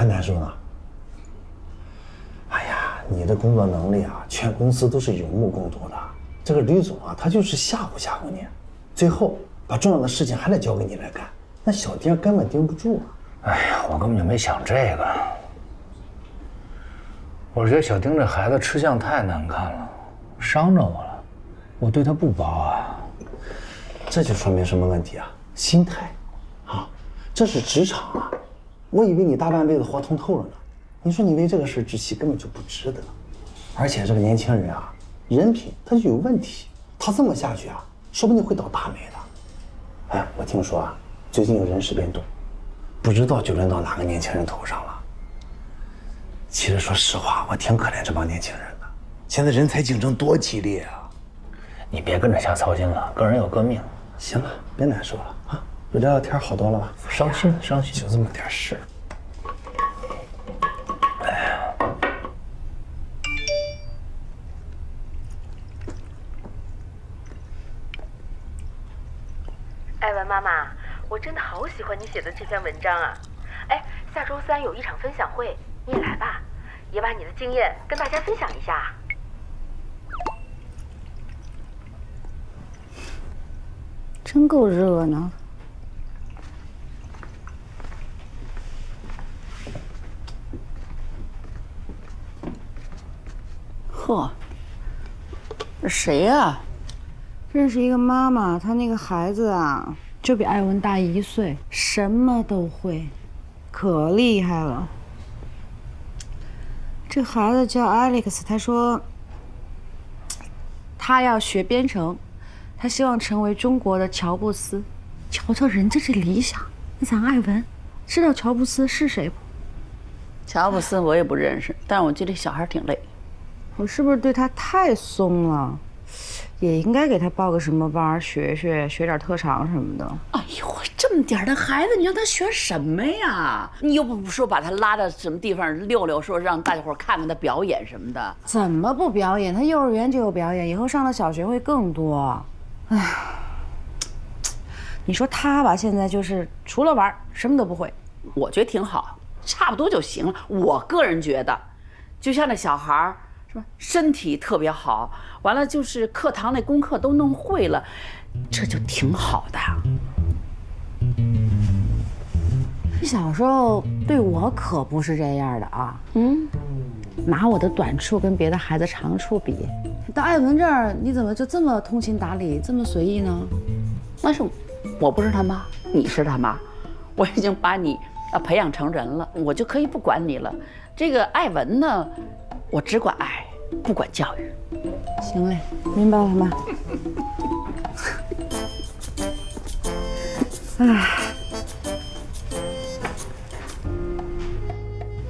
难受呢。哎呀，你的工作能力啊，全公司都是有目共睹的。这个吕总啊，他就是吓唬吓唬你，最后把重要的事情还得交给你来干，那小丁根本盯不住啊。哎呀，我根本就没想这个。我觉得小丁这孩子吃相太难看了，伤着我了，我对他不薄啊。这就说明什么问题啊？心态啊，这是职场啊。我以为你大半辈子活通透了呢，你说你为这个事窒息根本就不值得。而且这个年轻人啊，人品他就有问题，他这么下去啊，说不定会倒大霉的。哎，我听说啊，最近有人事变动，不知道就轮到哪个年轻人头上了。其实说实话，我挺可怜这帮年轻人的，现在人才竞争多激烈啊！你别跟着瞎操心了，个人有个命。行了，别难受了啊，有聊聊天好多了吧？伤心，伤心，就这么点事儿。哎呀，艾文妈妈，我真的好喜欢你写的这篇文章啊！哎，下周3有一场分享会，你也来吧，也把你的经验跟大家分享一下。真够热闹。嚯，这谁呀？认识一个妈妈，她那个孩子啊，就比艾文大1岁，什么都会，可厉害了。这孩子叫 Alex， 他说他要学编程。他希望成为中国的乔布斯，瞧瞧人家这理想。那咱艾文知道乔布斯是谁不？乔布斯我也不认识，但是我觉得小孩挺累。我是不是对他太松了？也应该给他报个什么班，学点特长什么的。哎呦，这么点的孩子，你让他学什么呀？你又不说把他拉到什么地方溜溜，说让大家伙看看他表演什么的。怎么不表演？他幼儿园就有表演，以后上了小学会更多。哎，你说他吧，现在就是除了玩什么都不会。我觉得挺好，差不多就行了。我个人觉得，就像那小孩儿，是吧？身体特别好，完了就是课堂那功课都弄会了，这就挺好的。你小时候对我可不是这样的啊。拿我的短处跟别的孩子长处比，到艾文这儿你怎么就这么通情达理，这么随意呢？但是我不是他妈，你是他妈，我已经把你培养成人了，我就可以不管你了。这个艾文呢，我只管爱，不管教育。行嘞，明白了妈。哎，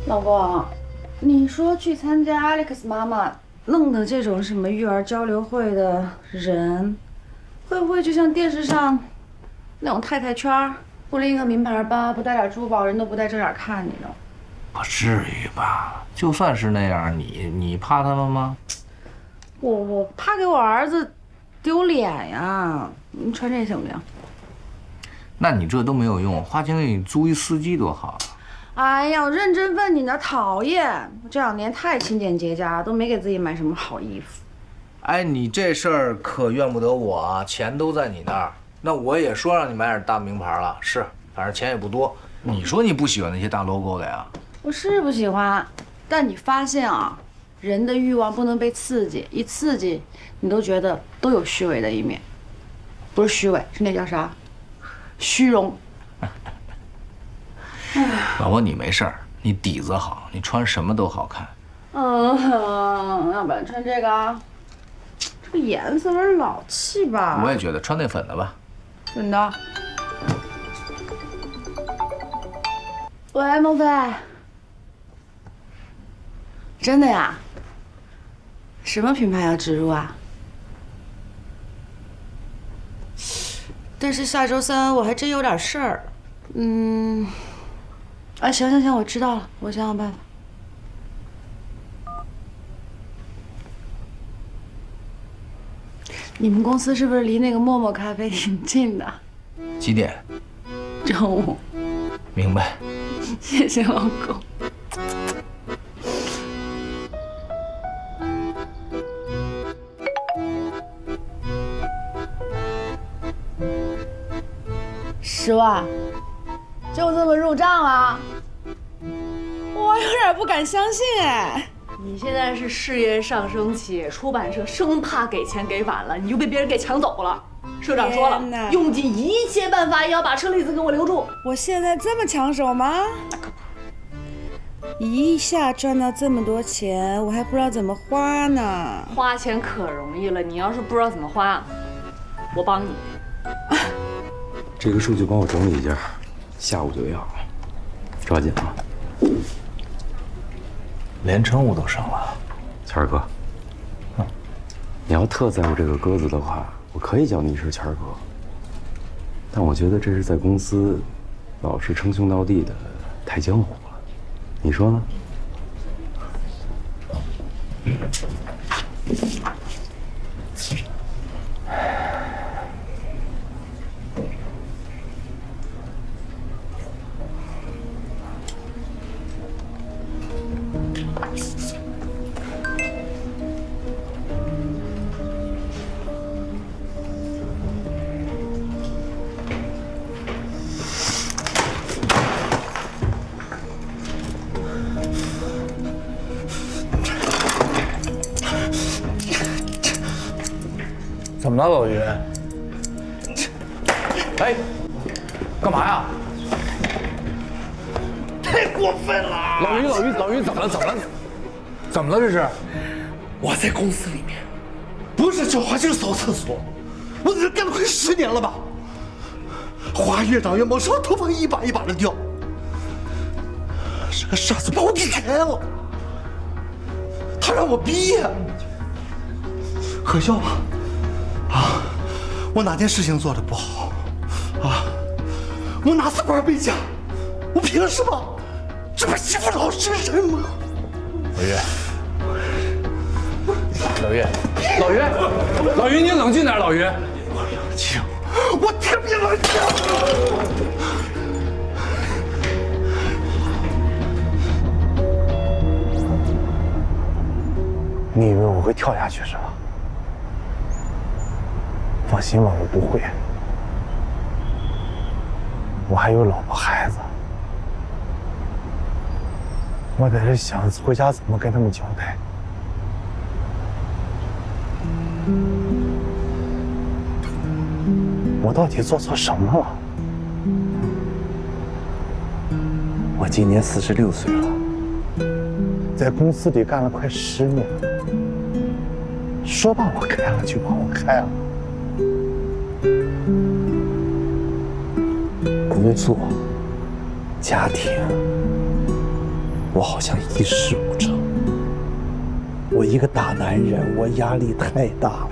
老公，你说去参加 Alex 妈妈弄的这种什么育儿交流会的人，会不会就像电视上那种太太圈，不拎个名牌包，不带点珠宝，人都不带正眼看你呢？不至于吧？就算是那样，你怕他们吗？我怕给我儿子丢脸呀！你穿这行不行？那你这都没有用，花钱给你租一司机多好。哎呀，我认真问你呢，讨厌！这2年太勤俭节家，都没给自己买什么好衣服。哎，你这事儿可怨不得我啊，钱都在你那儿。那我也说让你买点大名牌了，是，反正钱也不多。你说你不喜欢那些大 logo 的呀？我是不喜欢，但你发现啊，人的欲望不能被刺激，一刺激，你都觉得都有虚伪的一面。不是虚伪，是那叫啥？虚荣。老婆，你没事儿，你底子好，你穿什么都好看。要不然穿这个啊？这个颜色有点老气吧？我也觉得穿那粉的吧。真的？喂，孟非。真的呀？什么品牌要植入啊？但是下周3我还真有点事儿。行，我知道了，我想想办法。你们公司是不是离那个默默咖啡挺近的？几点？中午。明白。谢谢老公。10万，就这么入账了？我有点不敢相信哎。你现在是事业上升期，出版社生怕给钱给晚了，你就被别人给抢走了。社长说了，用尽一切办法也要把车厘子给我留住。我现在这么抢手吗？一下赚到这么多钱，我还不知道怎么花呢。花钱可容易了，你要是不知道怎么花，我帮你。这个数据帮我整理一下，下午就要，抓紧啊！连称呼都升了。谦儿哥，你要特在乎这个鸽子的话，我可以叫你一声谦儿哥。但我觉得这是在公司老是称兄道弟的，太江湖了，你说呢？怎么了，老于？哎，干嘛呀？太过分了！老于，怎么了？怎么了？这是？我在公司里面，不是浇花就是扫厕所，我在这干了快10年了吧？花越长越猛，什么头发一把一把的掉，这个傻子把我给开了，他让我毕业，可笑吧？啊，我哪件事情做的不好？啊，我哪次班没加？我凭什么？这不欺负老实人吗？老于，你冷静点，老于。冷静，我特别冷静。你以为我会跳下去是吧？放心吧，我不会。我还有老婆孩子，我在这想回家怎么跟他们交代。我到底做错什么了？我今年46岁了，在公司里干了快10年，说把我开了就把我开了。工作、家庭，我好像一事无成。我一个大男人，我压力太大了。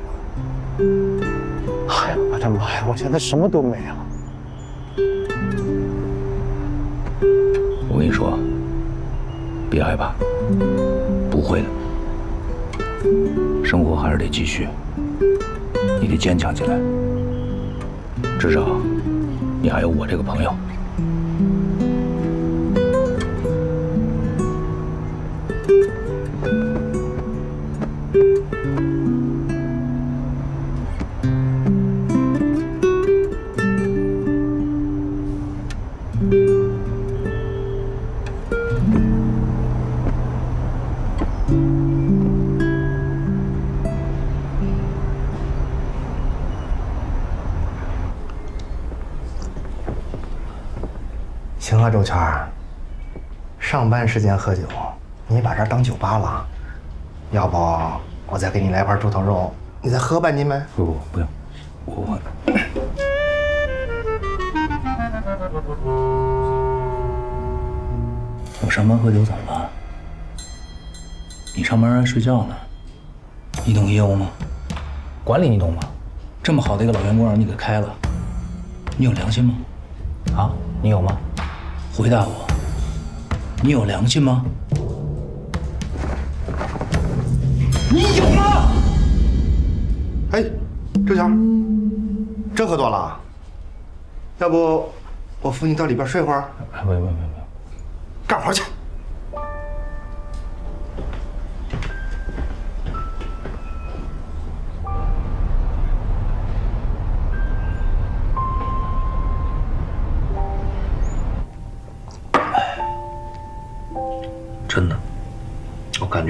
哎呀，我的妈呀！我现在什么都没了。我跟你说，别害怕，不会的。生活还是得继续，你得坚强起来。至少，你还有我这个朋友。行了，周全，上班时间喝酒，你把这儿当酒吧了？要不我再给你来盘猪头肉，你再喝半斤呗？不用，我上班喝酒怎么了？你上班还睡觉呢？你懂业务吗？管理你懂吗？这么好的一个老员工让你给开了，你有良心吗？啊，你有吗？回答我，你有良心吗？你有吗？哎，周强，真喝多了？要不我扶你到里边睡会儿？不，干活去。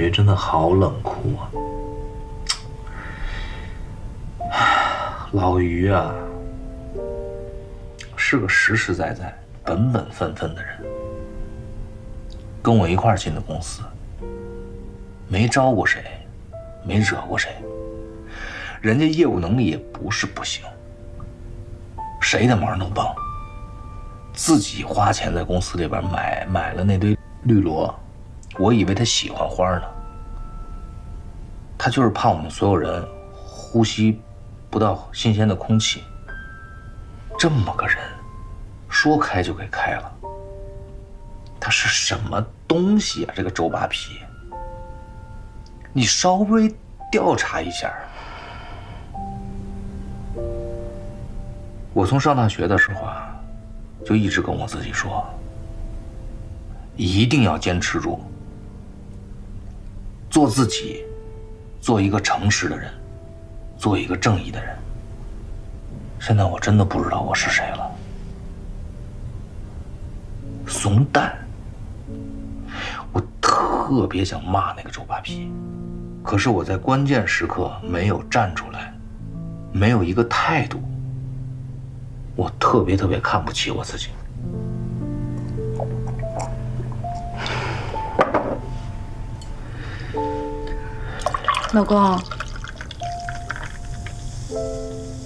觉真的好冷酷啊！老于啊，是个实实在在、本本分分的人，跟我一块儿进的公司，没招过谁，没惹过谁，人家业务能力也不是不行，谁的忙能帮。自己花钱在公司里边买了那堆绿萝，我以为他喜欢花呢，他就是怕我们所有人呼吸不到新鲜的空气。这么个人，说开就给开了。他是什么东西啊？这个周扒皮，你稍微调查一下。我从上大学的时候啊，就一直跟我自己说，一定要坚持住，做自己，做一个诚实的人，做一个正义的人。现在我真的不知道我是谁了，怂蛋。我特别想骂那个周扒皮，可是我在关键时刻没有站出来，没有一个态度。我特别看不起我自己。老公，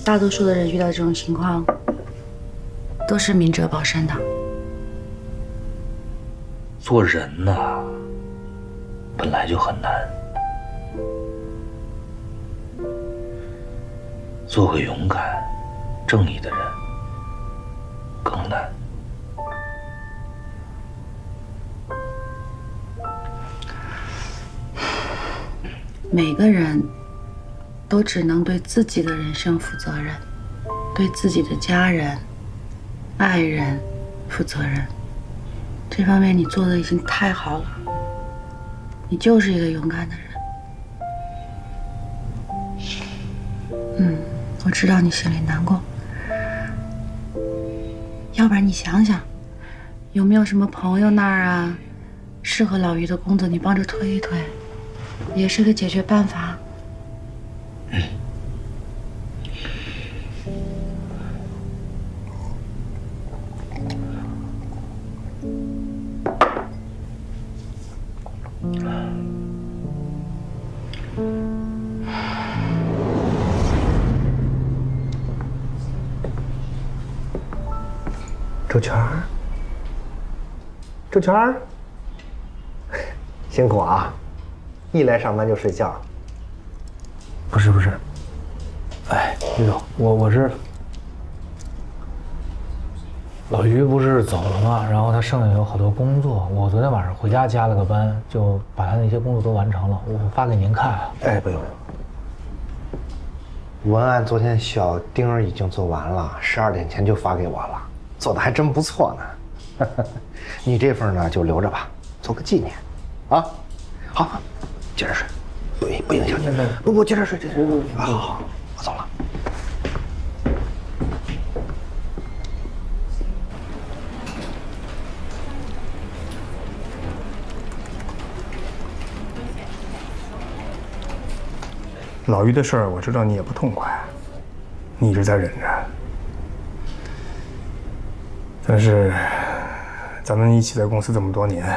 大多数的人遇到这种情况，都是明哲保身的。做人呐，本来就很难，做个勇敢、正义的人更难。每个人都只能对自己的人生负责任，对自己的家人、爱人负责任。这方面你做的已经太好了，你就是一个勇敢的人。我知道你心里难过，要不然你想想，有没有什么朋友那儿啊，适合老于的工作，你帮着推一推，也是个解决办法。周全儿，周全儿，辛苦啊！一来上班就睡觉。不是，哎，于总，我是老于不是走了吗？然后他剩下有好多工作，我昨天晚上回家加了个班，就把他那些工作都完成了，我发给您看啊。哎，不用。文案昨天小丁儿已经做完了，12点前就发给我了，做的还真不错呢。你这份呢就留着吧，做个纪念，啊。好，接着睡，不影响你。不，接着睡，接着睡。好，我走了。老于的事儿我知道你也不痛快，你一直在忍着，但是咱们一起在公司这么多年，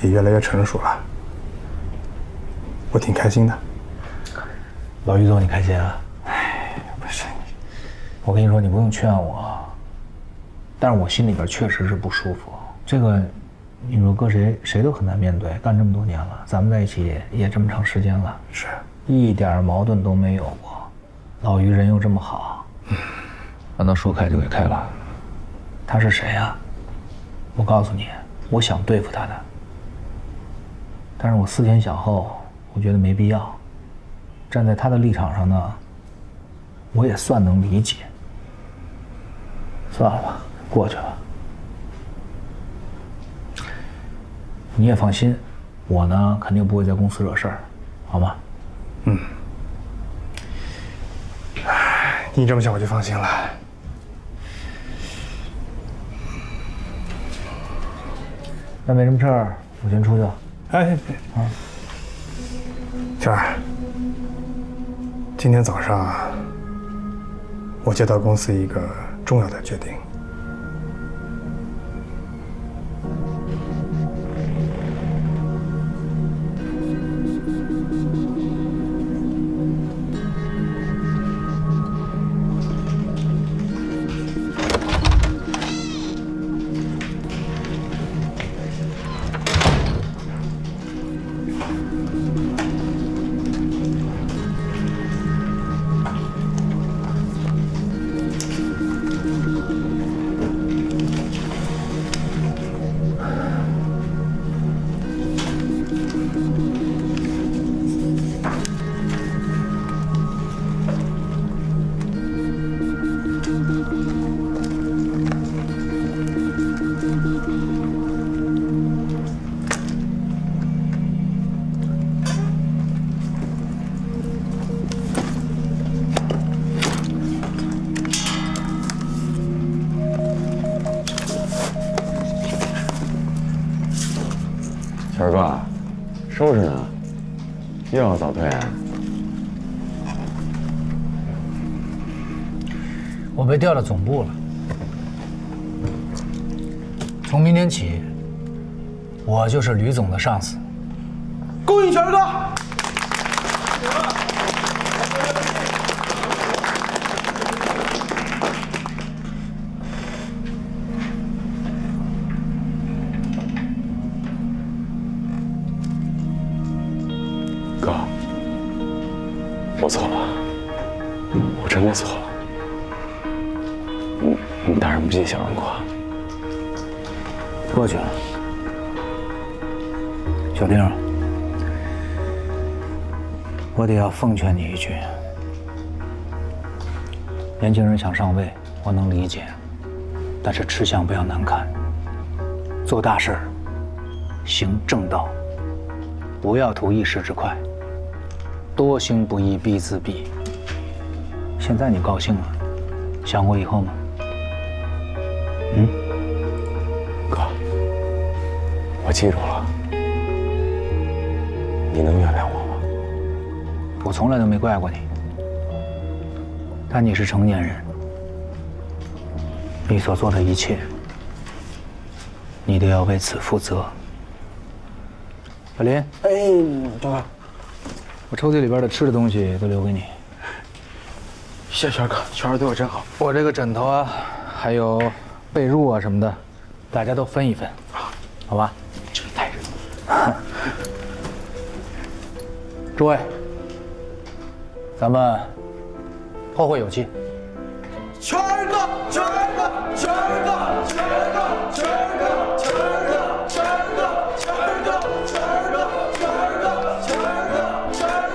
也越来越成熟了，我挺开心的。老于总，你开心啊？哎，不是，我跟你说，你不用劝我，但是我心里边确实是不舒服。这个，你说搁谁都很难面对。干这么多年了，咱们在一起也这么长时间了，是一点矛盾都没有过。老于人又这么好，让他说开就给开了。他是谁呀？我告诉你，我想对付他的，但是我思前想后，我觉得没必要。站在他的立场上呢，我也算能理解。算了吧，过去了。你也放心，我呢肯定不会在公司惹事儿，好吗？你这么想我就放心了。那没什么事儿，我先出去了。哎，娟儿，今天早上我接到公司一个重要的决定。小哥，收拾呢？又要早退啊？我被调到总部了，从明天起，我就是吕总的上司。恭喜全哥！哥，我错了，我真的错了。你大人不计小人过。过去了，小丁，我得要奉劝你一句：年轻人想上位，我能理解，但是吃相不要难看，做大事儿，行正道，不要图一时之快，多行不义必自毙。现在你高兴了，想过以后吗？哥，我记住了，你能原谅我吗？我从来都没怪过你，但你是成年人，你所做的一切，你都要为此负责。小林，哎，张哥，我抽屉里边的吃的东西都留给你。谢权哥，权儿对我真好。我这个枕头啊，还有被褥啊什么的，大家都分一分，好吧？这太热了。诸位，咱们后会有期。权儿哥，权儿哥，权儿哥，权儿哥，权儿哥，权儿哥，权儿哥，权儿哥，权儿哥，权儿哥，权儿哥，权儿哥，权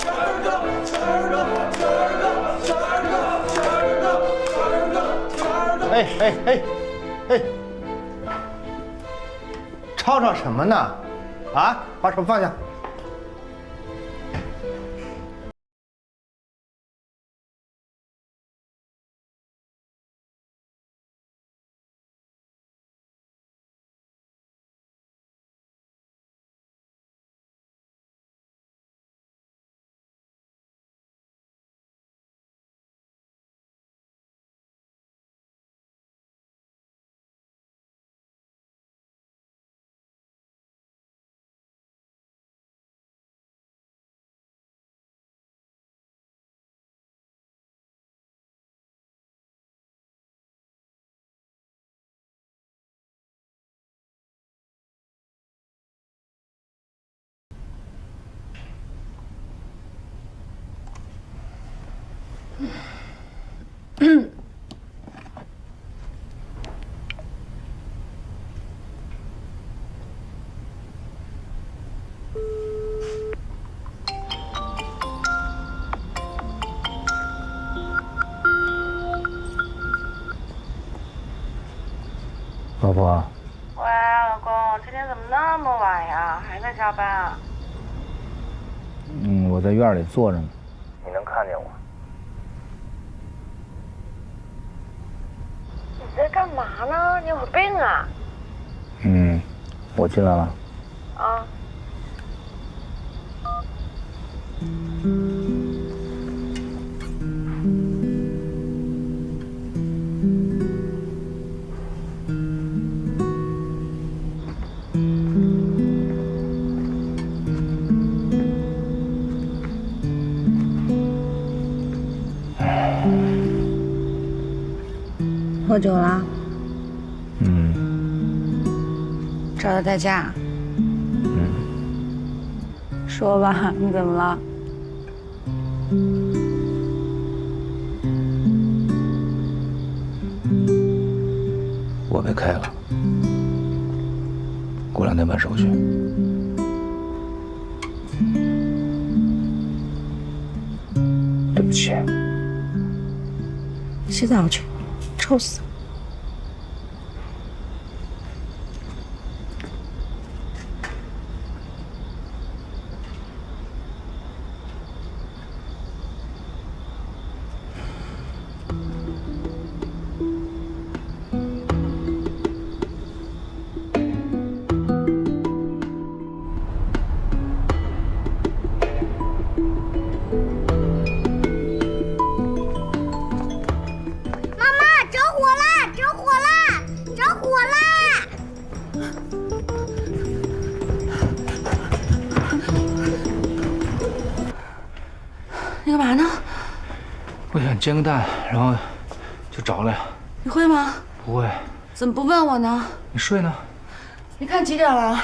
儿哥，权儿哥，权儿哥，权儿哥，权儿哥，权儿哥，权儿哥。哎，吵吵什么呢？啊，把手放下。老婆，喂，老公，今天怎么那么晚呀？还在加班啊？我在院里坐着呢，你能看见我？你在干嘛呢？你有病啊？我进来了。啊，喝酒了？嗯。找他代驾？嗯。说吧，你怎么了？我被开了，过2天办手续。对不起。洗澡去，臭死了。你干嘛呢？我想煎个蛋，然后就着了呀。你会吗？不会。怎么不问我呢？你睡呢？你看几点了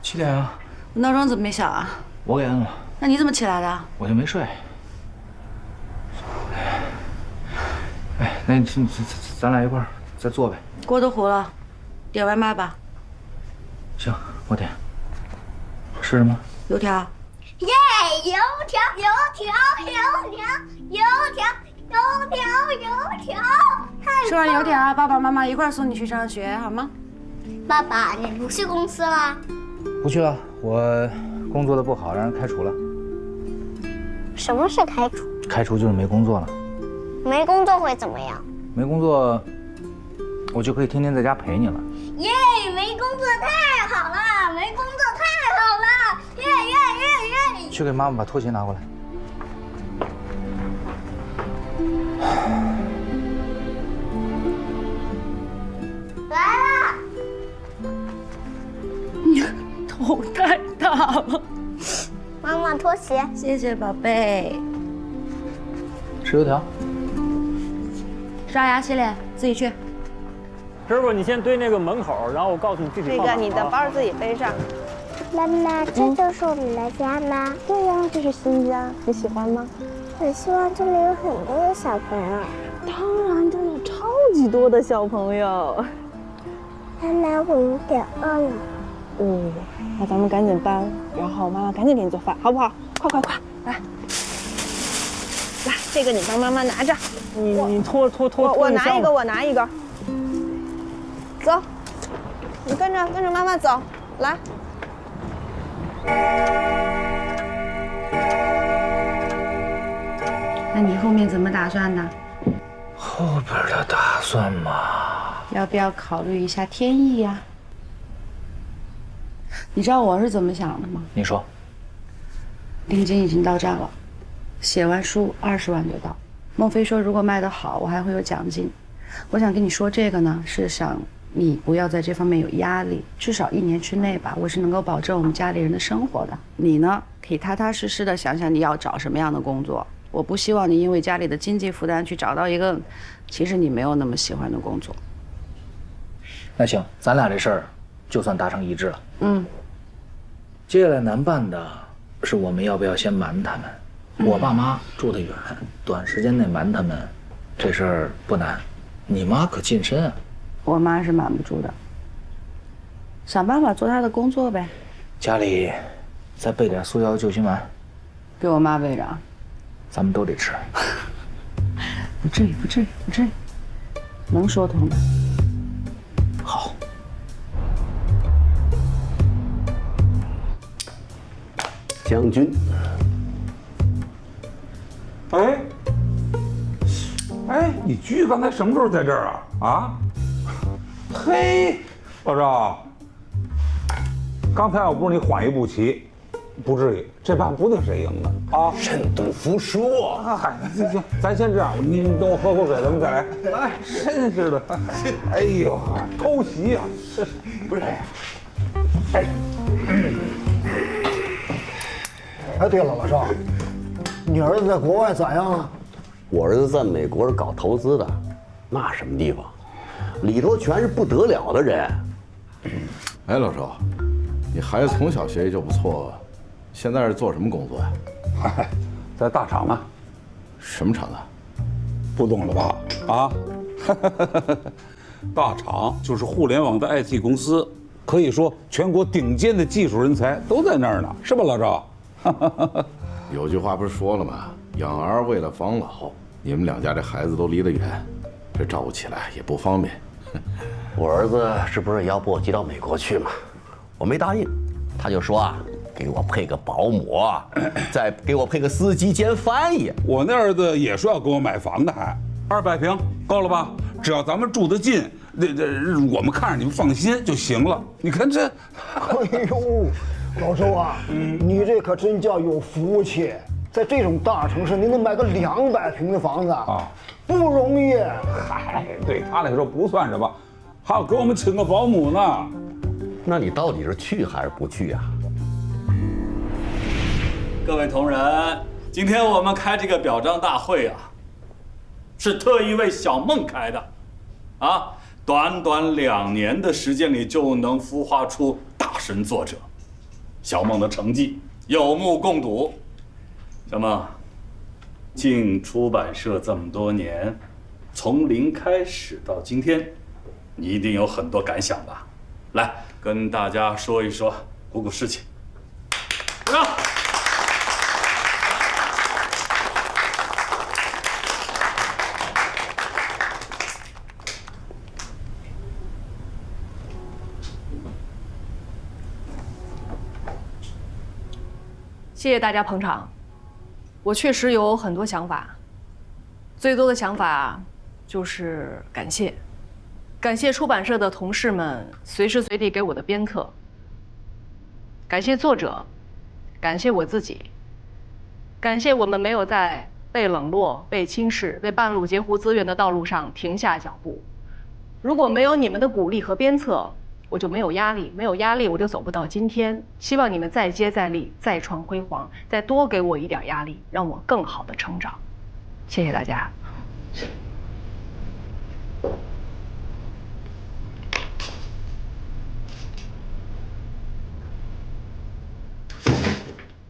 7点啊。我闹钟怎么没响啊？我给摁了。那你怎么起来的？我就没睡。哎，那咱俩一块儿再做呗。锅都糊了，点外卖吧。行，我点。吃什么？油条。耶！油条，油条，油条，油条，油条，油条。吃完油条，爸爸妈妈一块儿送你去上学，好吗？爸爸，你不去公司了？不去了，我工作的不好，让人开除了。什么是开除？开除就是没工作了。没工作会怎么样？没工作，我就可以天天在家陪你了。耶！没工作太好了，没工作太好了！耶耶耶耶！去给妈妈把拖鞋拿过来。来了。你头太大了。妈妈拖鞋。谢谢宝贝。吃油条。刷牙洗脸自己去。师傅，你先堆那个门口，然后我告诉你具体号码。那个，你的包自己背上。妈妈，这就是我们的家吗？对呀，这是新家，你喜欢吗？我希望这里有很多的小朋友。当然，这有超级多的小朋友。妈妈，我有点饿了。那咱们赶紧搬，然后妈妈赶紧给你做饭，好不好？快快快，来，来，这个你帮妈妈拿着。你拖。我拿一个，我拿一个。走，你跟着妈妈走，来。那你后面怎么打算的？后边的打算嘛，要不要考虑一下天意呀？你知道我是怎么想的吗？你说。定金已经到账了，写完书20万就到。孟非说如果卖得好，我还会有奖金。我想跟你说这个呢，是想你不要在这方面有压力，至少1年之内吧，我是能够保证我们家里人的生活的。你呢，可以踏踏实实的想想你要找什么样的工作。我不希望你因为家里的经济负担去找到一个其实你没有那么喜欢的工作。那行，咱俩这事儿就算达成一致了。接下来难办的是我们要不要先瞒他们。我爸妈住得远，短时间内瞒他们，这事儿不难。你妈可近身啊。我妈是瞒不住的，想办法做她的工作呗。家里再备点速效救心丸，给我妈备着。咱们都得吃。不至于，不至于，不至于，能说通的。好。将军。哎，你居刚才什么时候在这儿啊？啊？嘿，老赵，刚才要不是你缓一步棋，不至于，这把不定谁赢呢啊！认赌服输啊！嗨，行，咱先这样，你等我喝口水，咱们再来。哎，真是的，哎呦，偷袭呀！不是，哎，对了，老邵，你儿子在国外咋样啊？我儿子在美国是搞投资的，那什么地方，里头全是不得了的人。哎，老邵，你孩子从小学习就不错，现在是做什么工作呀？嗨，在大厂呢。什么厂啊？不懂了吧？啊，大厂就是互联网的 IT 公司，可以说全国顶尖的技术人才都在那儿呢，是吧，老赵？有句话不是说了吗？养儿为了防老。你们两家这孩子都离得远，这照顾起来也不方便。我儿子是不是也要把我接到美国去嘛？我没答应，他就说啊，给我配个保姆，再给我配个司机兼翻译。我那儿子也说要给我买房的，还200平，够了吧？只要咱们住得近，我们看着你们放心就行了。你看这，哎呦，老周啊，你这可真叫有福气。在这种大城市，你能买个200平的房子啊，不容易。嗨，对他来说不算什么，还要给我们请个保姆呢。那你到底是去还是不去啊？各位同仁，今天我们开这个表彰大会啊，是特意为小梦开的，啊，短短2年的时间里就能孵化出大神作者，小梦的成绩有目共睹。小梦，进出版社这么多年，从零开始到今天，你一定有很多感想吧？来，跟大家说一说，鼓鼓士气。鼓掌！谢谢大家捧场。我确实有很多想法，最多的想法就是感谢，感谢出版社的同事们随时随地给我的鞭策，感谢作者，感谢我自己，感谢我们没有在被冷落、被轻视、被半路截胡资源的道路上停下脚步。如果没有你们的鼓励和鞭策，我就没有压力，没有压力我就走不到今天。希望你们再接再厉，再创辉煌，再多给我一点压力，让我更好的成长。谢谢大家。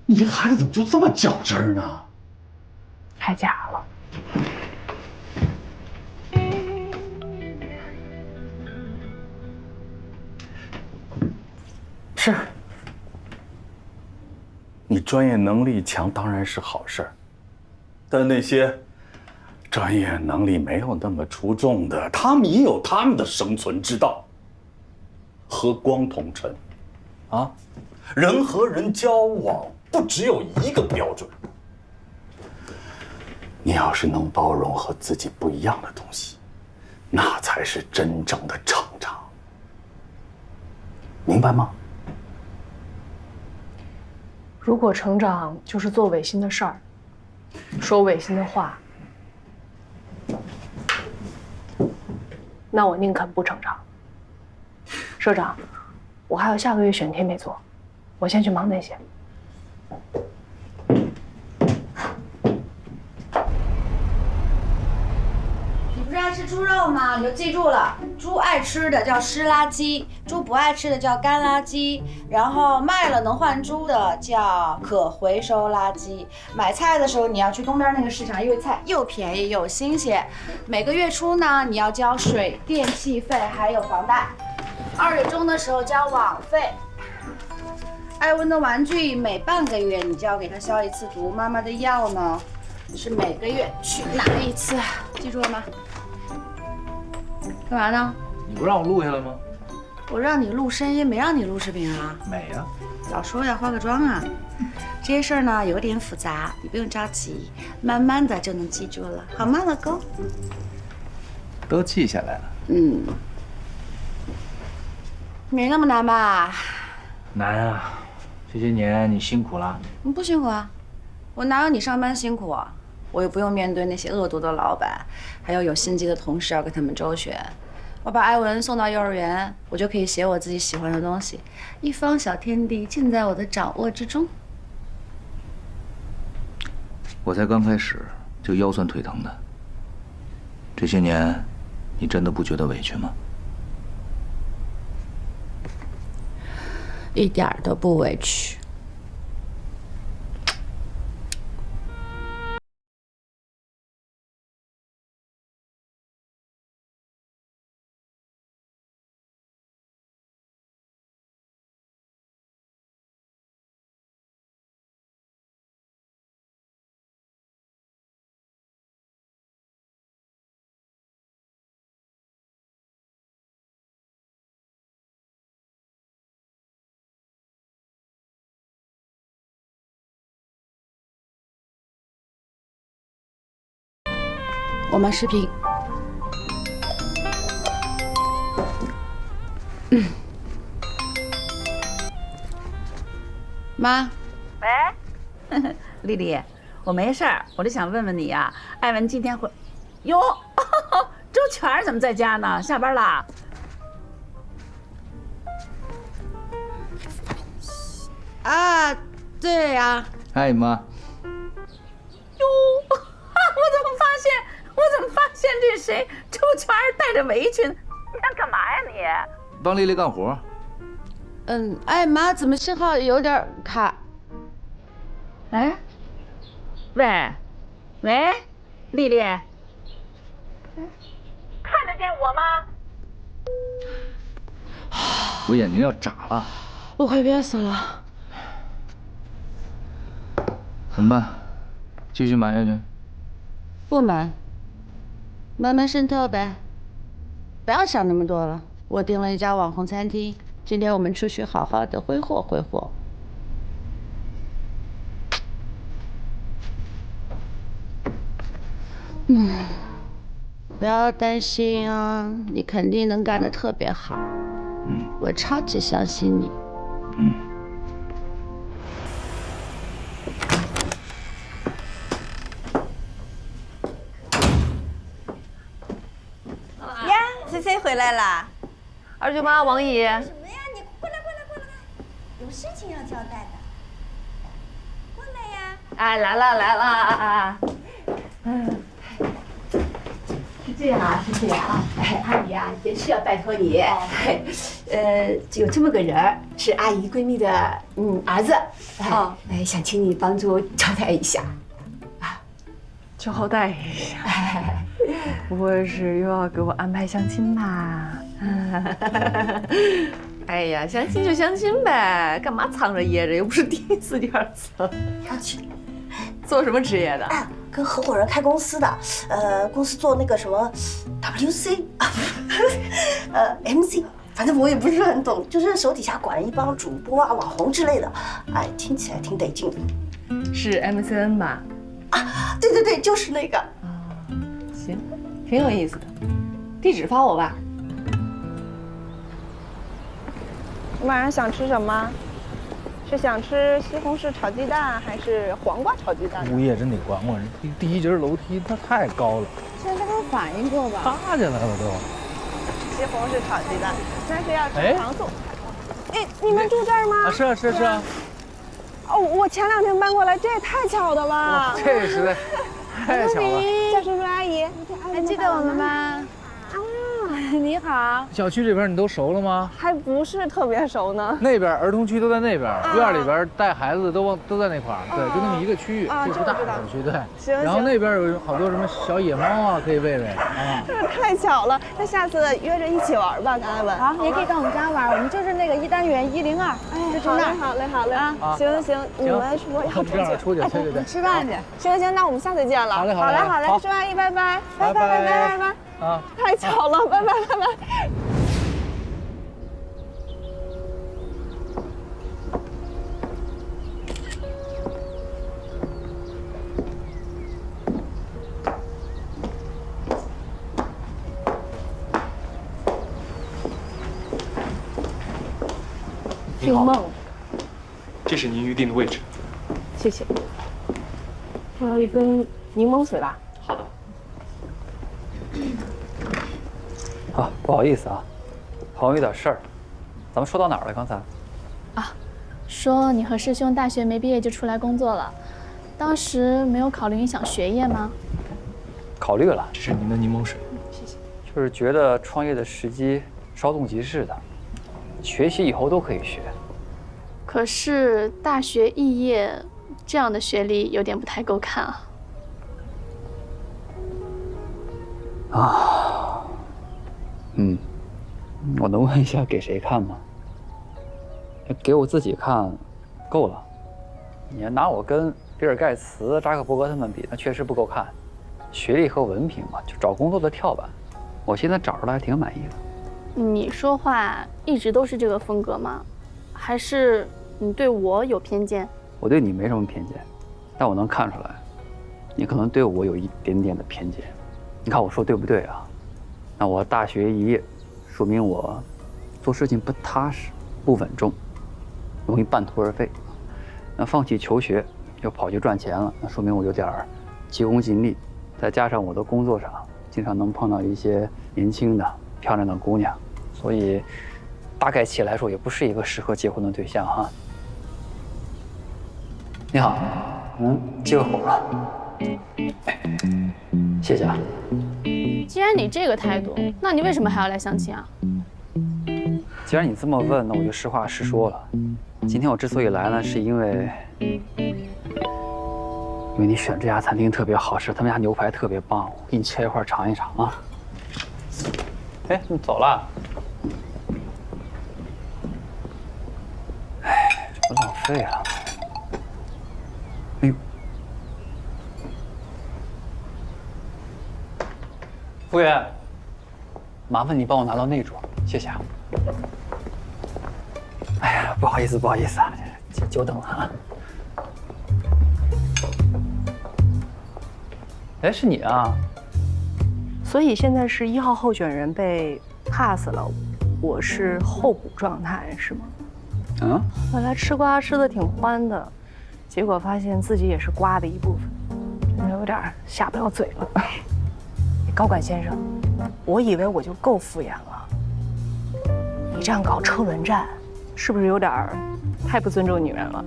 你这孩子怎么就这么较真儿呢？太假了。是，你专业能力强当然是好事儿，但那些专业能力没有那么出众的，他们也有他们的生存之道。和光同尘，啊，人和人交往不只有一个标准。你要是能包容和自己不一样的东西，那才是真正的成长。明白吗？如果成长就是做违心的事儿，说违心的话，那我宁肯不成长。社长，我还有下个月选题没做，我先去忙那些。你不是爱吃猪肉吗？你就记住了，猪爱吃的叫湿垃圾，猪不爱吃的叫干垃圾，然后卖了能换猪的叫可回收垃圾。买菜的时候你要去东边那个市场，因为菜又便宜又新鲜。每个月初呢，你要交水电气费还有房贷。2月中的时候交网费。艾文的玩具每半个月你就要给他消1次毒，妈妈的药呢是每个月去拿1次，记住了吗？干嘛呢？你不让我录下来吗？我让你录声音，没让你录视频啊。美啊！早说要化个妆啊。这些事儿呢有点复杂，你不用着急，慢慢的就能记住了，好吗，老公？都记下来了。嗯。没那么难吧？难啊，这些年你辛苦了。你不辛苦啊？我哪有你上班辛苦啊？我又不用面对那些恶毒的老板，还有心机的同事要跟他们周旋。我把艾文送到幼儿园，我就可以写我自己喜欢的东西，一方小天地尽在我的掌握之中。我才刚开始就腰酸腿疼的。这些年，你真的不觉得委屈吗？一点都不委屈。我们视频。妈。喂，丽丽，我没事儿，我就想问问你呀，艾文今天会，哟，周全怎么在家呢？下班啦？啊，对呀。嗨，妈。哟，我怎么发现这谁？周全带着围裙，你想干嘛呀你？帮丽丽干活。哎妈，怎么信号有点卡？哎，喂，丽丽，看得见我吗？我眼睛要眨了。我快憋死了。怎么办？继续瞒下去？不瞒，慢慢渗透呗。不要想那么多了。我订了一家网红餐厅，今天我们出去好好的挥霍挥霍。不要担心啊，你肯定能干得特别好。我超级相信你。呀，CC 回来啦！二舅妈王姨。什么呀？你过来，有事情要交代的。过来呀！哎，来了。是这样啊，哎，阿姨啊，也是要拜托你。有这么个人儿，是阿姨闺蜜的儿子，想请你帮助招待一下。招待一下。不会是又要给我安排相亲吧？哎呀，相亲就相亲呗，干嘛藏着掖着？又不是第一次第二次了。要去。做什么职业的？跟合伙人开公司的，公司做那个什么 WC 啊，MC， 反正我也不是很懂，就是手底下管一帮主播啊、网红之类的，哎，听起来挺得劲的。是 MCN 吧？啊，对，就是那个。行，挺有意思的。地址发我吧。你晚上想吃什么？是想吃西红柿炒鸡蛋，还是黄瓜炒鸡蛋？物业真得管管，第一节楼梯它太高了。现在都反应过吧？塌下来了都。西红柿炒鸡蛋，但是要吃糖醋。哎，你们住这儿吗？是啊。哦，我前2天搬过来，这也太巧了吧！这实在太巧了。叫叔叔阿姨，还记得我们吗？你好，小区这边你都熟了吗？还不是特别熟呢。那边儿童区都在那边，院里边带孩子都在那块儿，对，就那么一个区域，这不大的小区，对。行。然后那边有好多什么小野猫啊，可以喂啊。这太巧了，那下次约着一起玩吧，咱们。好，也可以到我们家玩，我们就是那个1单元102，就是那儿。好嘞啊！行，你们是不是要这样出去？对。吃饭去。行，那我们下次见了。好嘞，叔叔阿姨，拜拜。啊！太巧了，拜拜。定梦。这是您预定的位置。谢谢。我要一杯柠檬水吧。好的。啊，不好意思啊，朋友有点事儿，咱们说到哪儿了？刚才？啊，说你和师兄大学没毕业就出来工作了，当时没有考虑影响学业吗？考虑了，这是您的柠檬水。谢谢。就是觉得创业的时机稍纵即逝的，学习以后都可以学。可是大学肄业这样的学历有点不太够看啊。啊，我能问一下给谁看吗？给我自己看，够了。你要拿我跟比尔盖茨、扎克伯格他们比，那确实不够看。学历和文凭嘛，就找工作的跳板。我现在找着了，还挺满意的。你说话一直都是这个风格吗？还是你对我有偏见？我对你没什么偏见，但我能看出来，你可能对我有一点点的偏见。你看我说对不对啊？那我大学肄业，说明我做事情不踏实、不稳重，容易半途而废。那放弃求学，又跑去赚钱了，那说明我有点急功近利。再加上我的工作上，经常能碰到一些年轻的、漂亮的姑娘，所以大概起来说，也不是一个适合结婚的对象哈。你好，接个活吧。谢谢啊。既然你这个态度，那你为什么还要来相亲啊？既然你这么问，那我就实话实说了。今天我之所以来呢，是因为你选这家餐厅特别好吃，他们家牛排特别棒，我给你切一块尝一尝啊。哎，你走了？哎，这不浪费了？哎呦，服务员，麻烦你帮我拿到那桌，谢谢啊。哎呀，不好意思啊，久等了啊。哎，是你啊！所以现在是1号候选人被 pass 了，我是候补状态是吗？嗯。本来吃瓜吃的挺欢的，结果发现自己也是瓜的一部分，真的有点下不了嘴了。高管先生，我以为我就够敷衍了，你这样搞车轮战，是不是有点太不尊重女人了？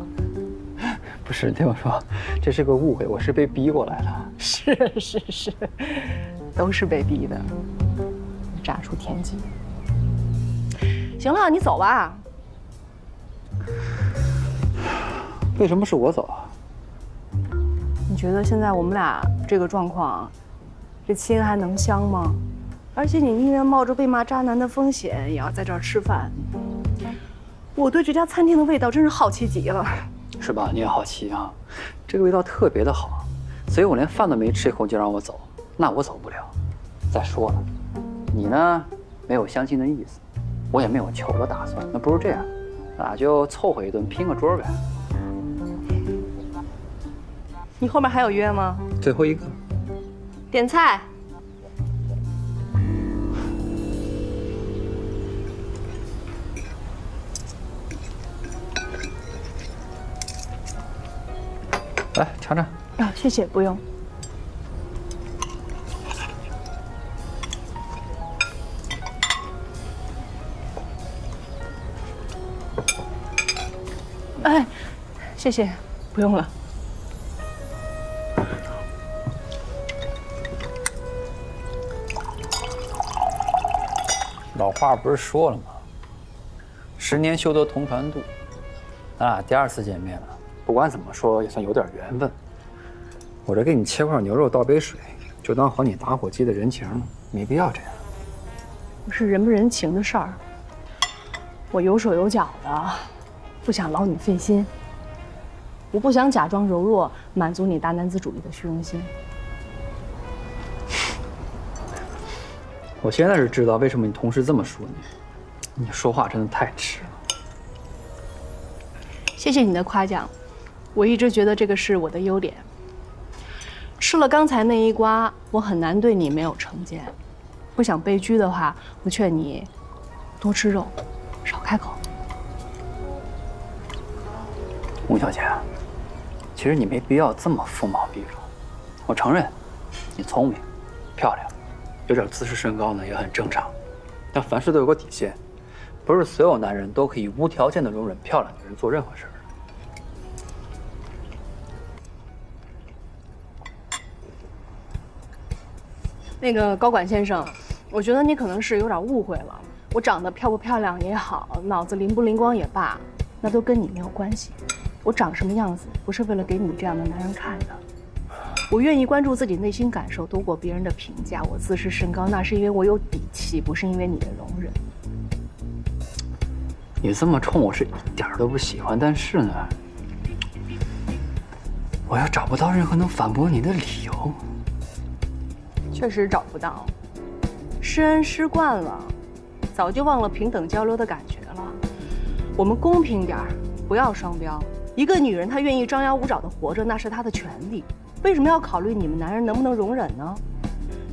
不是，听我说，这是个误会，我是被逼过来的。是，都是被逼的，炸出天机。行了，你走吧。为什么是我走啊？你觉得现在我们俩这个状况，这亲还能香吗？而且你宁愿冒着被骂渣男的风险，也要在这儿吃饭。我对这家餐厅的味道真是好奇极了。是吧？你也好奇啊，这个味道特别的好，所以我连饭都没吃一口就让我走，那我走不了。再说了，你呢没有相亲的意思，我也没有求的打算，那不如这样，咱俩就凑合一顿拼个桌呗。你后面还有约吗？最后一个。点菜。来尝尝。啊，谢谢，不用。哎，谢谢，不用了。老话不是说了吗？10年修得同船渡。咱俩第2次见面了。不管怎么说，也算有点缘分。我这给你切块牛肉，倒杯水，就当还你打火机的人情了。没必要这样。不是人不人情的事儿，我有手有脚的，不想劳你费心。我不想假装柔弱，满足你大男子主义的虚荣心。我现在是知道为什么你同事这么说你。你说话真的太直了。谢谢你的夸奖。我一直觉得这个是我的优点。吃了刚才那一瓜，我很难对你没有成见。不想被拘的话，我劝你多吃肉，少开口。吴小姐，其实你没必要这么锋芒毕露。我承认，你聪明、漂亮，有点自视甚高呢也很正常。但凡事都有个底线，不是所有男人都可以无条件的容忍漂亮女人做任何事儿。那个高管先生，我觉得你可能是有点误会了。我长得漂不漂亮也好，脑子灵不灵光也罢，那都跟你没有关系。我长什么样子，不是为了给你这样的男人看的。我愿意关注自己内心感受多过别人的评价。我自视甚高，那是因为我有底气，不是因为你的容忍。你这么冲我是一点都不喜欢，但是呢，我又找不到任何能反驳你的理由。确实找不到，施恩施惯了，早就忘了平等交流的感觉了。我们公平点儿，不要双标。一个女人她愿意张牙舞爪的活着，那是她的权利。为什么要考虑你们男人能不能容忍呢？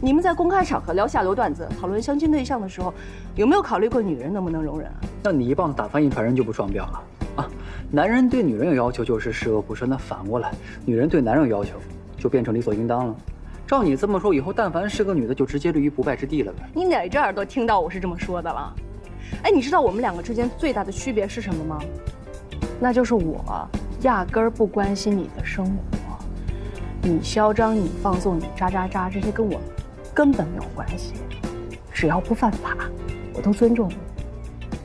你们在公开场合聊下流段子、讨论相亲对象的时候，有没有考虑过女人能不能容忍啊？那你一棒子打翻一船人就不双标了啊？男人对女人有要求就是十恶不赦，那反过来，女人对男人有要求就变成理所应当了。照你这么说，以后但凡是个女的，就直接立于不败之地了呗？你哪只耳朵听到我是这么说的了？哎，你知道我们两个之间最大的区别是什么吗？那就是我压根儿不关心你的生活，你嚣张，你放纵，你渣渣渣，这些跟我根本没有关系。只要不犯法，我都尊重你。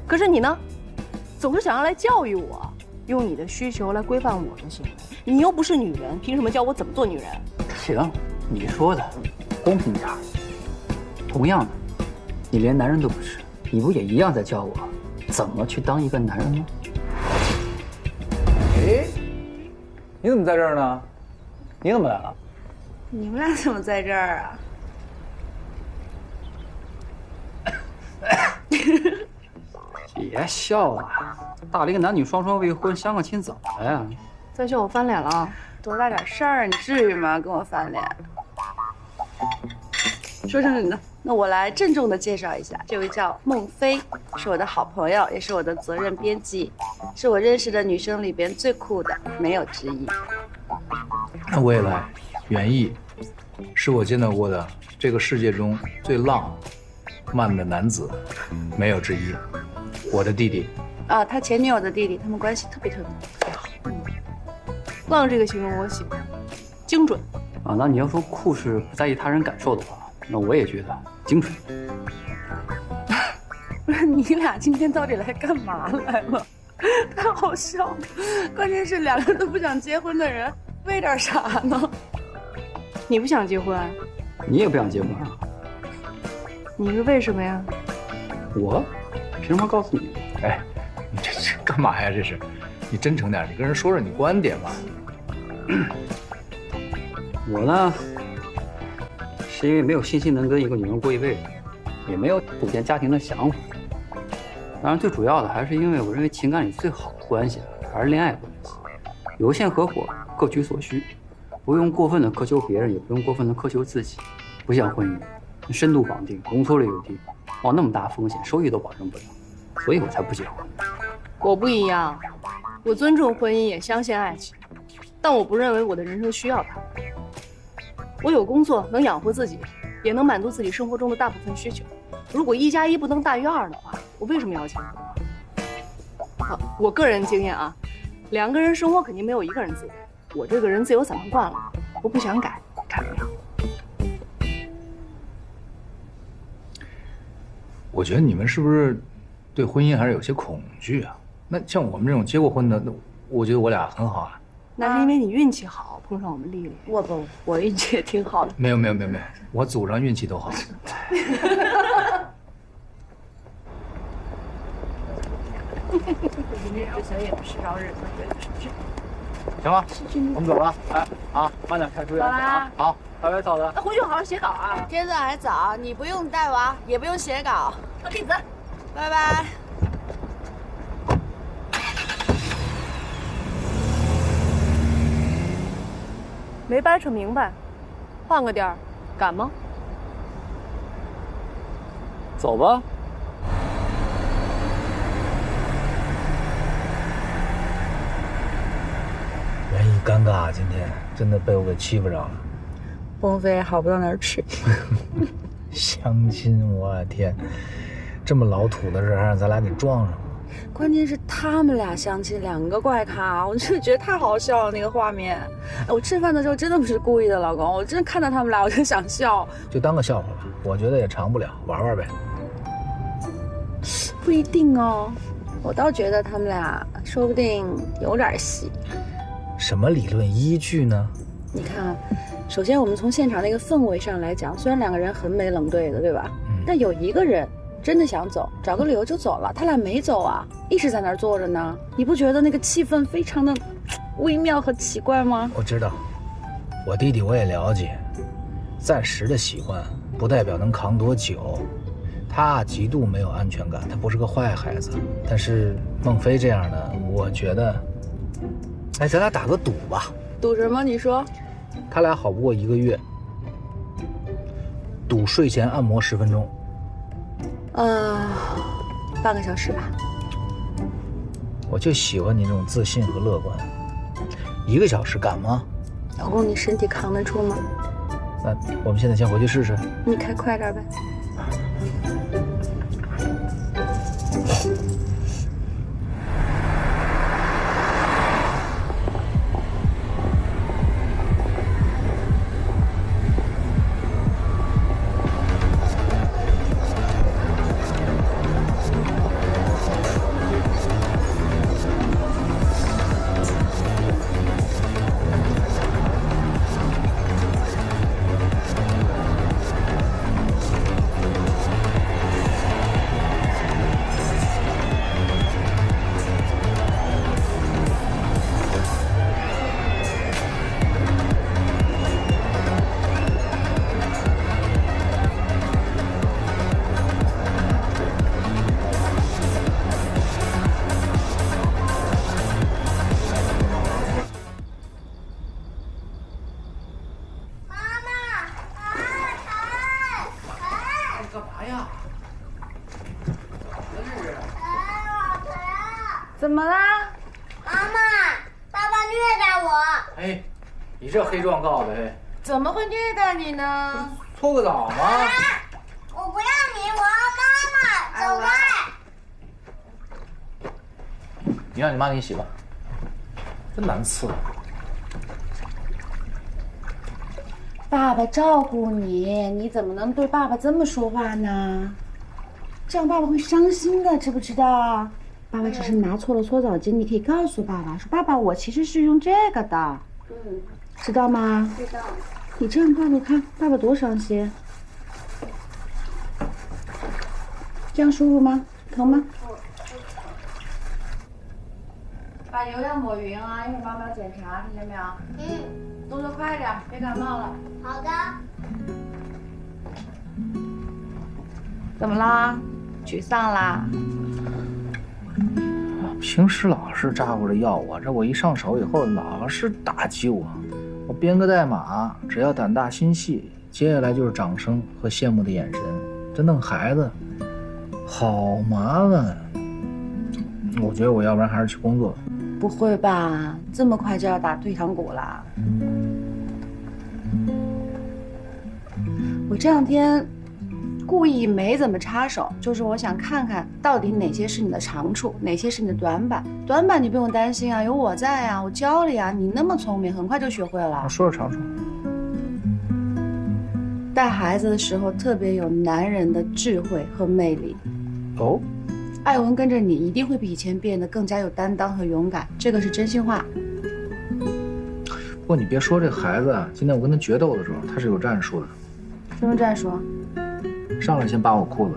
可是你呢，总是想要来教育我，用你的需求来规范我的行为。你又不是女人，凭什么教我怎么做女人？行，你说的公平点儿。同样的，你连男人都不是，你不也一样在教我怎么去当一个男人吗？哎，你怎么在这儿呢？你怎么来了？你们俩怎么在这儿啊？别笑了，大龄男女双双未婚，相个亲怎么了呀？再笑我翻脸了，多大点事儿，你至于吗？跟我翻脸。说正经的，那我来郑重的介绍一下，这位叫孟非，是我的好朋友，也是我的责任编辑，是我认识的女生里边最酷的，没有之一。那我也来，袁毅，是我见到过的这个世界中最浪漫的男子，没有之一。我的弟弟啊，他前女友的弟弟，他们关系特别好。浪这个形容我喜欢，精准。啊，那你要说酷是不在意他人感受的话，那我也觉得精准。不是你俩今天到底来干嘛来了？太好笑了，关键是两个都不想结婚的人，为点啥呢？你不想结婚？你也不想结婚啊？你是为什么呀？我凭什么告诉你？哎，你这干嘛呀？这是，你真诚点，你跟人说说你观点嘛。我呢，是因为没有信心能跟一个女人过一辈子，也没有组建家庭的想法。当然，最主要的还是因为我认为情感里最好的关系还是恋爱关系，有限合伙，各取所需，不用过分的苛求别人，也不用过分的苛求自己。不像婚姻，深度绑定，容错率又低，冒那么大风险，收益都保证不了，所以我才不结婚。我不一样，我尊重婚姻，也相信爱情，但我不认为我的人生需要它。我有工作，能养活自己，也能满足自己生活中的大部分需求。如果1+1不能大于2的话，我为什么要结婚？好，我个人经验啊，2个人生活肯定没有1个人自由。我这个人自由散漫惯了，我不想改，改不了。我觉得你们是不是对婚姻还是有些恐惧啊？那像我们这种结过婚的，那我觉得我俩很好啊。那是因为你运气好，碰上我们丽丽。我运气也挺好的。没有，我祖上运气都好。之前也不是招日，是不是？行了，我们走了。哎，啊，慢点开，注意安全啊。好，拜拜，嫂子。那回去好好写稿啊。天色还早，你不用带娃，也不用写稿。快闭嘴，拜拜。没掰扯明白，换个地儿，敢吗？走吧。尴尬，今天真的被我给欺负着了。鹏飞好不到哪儿去。相亲，我天，这么老土的事还让咱俩给撞上了。关键是他们俩相亲，2个怪咖，我就觉得太好笑了那个画面。我吃饭的时候真的不是故意的，老公，我真的看到他们俩我就想笑。就当个笑话吧，我觉得也长不了，玩玩呗。不一定哦，我倒觉得他们俩说不定有点戏。什么理论依据呢？你看，首先我们从现场那个氛围上来讲，虽然2个人很没冷对的，对吧？但有一个人真的想走，找个理由就走了，他俩没走啊，一直在那儿坐着呢。你不觉得那个气氛非常的微妙和奇怪吗？我知道，我弟弟我也了解，暂时的喜欢不代表能扛多久。他极度没有安全感，他不是个坏孩子。但是孟非这样的，我觉得，哎，咱俩打个赌吧。赌什么？你说。他俩好不过1个月，赌睡前按摩10分钟。半个小时吧。我就喜欢你这种自信和乐观。1个小时敢吗？老公，你身体扛得住吗？那我们现在先回去试试。你开快点呗。怎么啦？妈妈，爸爸虐待我。哎，你这黑状告的，哎，怎么会虐待你呢？搓个澡吗？我不要你，我要妈妈，走开！你让你妈给你洗吧，真难伺候。爸爸照顾你，你怎么能对爸爸这么说话呢？这样爸爸会伤心的，知不知道？爸爸只是拿错了搓澡巾，你可以告诉爸爸说：“爸爸，我其实是用这个的。”知道吗？知道。你这样爸爸看，爸爸多伤心。这样舒服吗？疼吗？把油要抹匀啊，一会儿妈妈要检查，听见没有？动作快点，别感冒了。好的。怎么啦？沮丧啦？平时老是咋呼着要我，这我一上手以后老是打击我。我编个代码，只要胆大心细，接下来就是掌声和羡慕的眼神。这弄孩子，好麻烦。我觉得我要不然还是去工作。不会吧？这么快就要打退堂鼓啦？我这2天故意没怎么插手，就是我想看看到底哪些是你的长处，哪些是你的短板。短板你不用担心啊，有我在啊，我教了呀。你那么聪明，很快就学会了。我说说长处。带孩子的时候特别有男人的智慧和魅力。哦。艾文跟着你一定会比以前变得更加有担当和勇敢，这个是真心话。不过你别说这孩子啊，今天我跟他决斗的时候，他是有战术的。什么战术？上来先扒我裤子。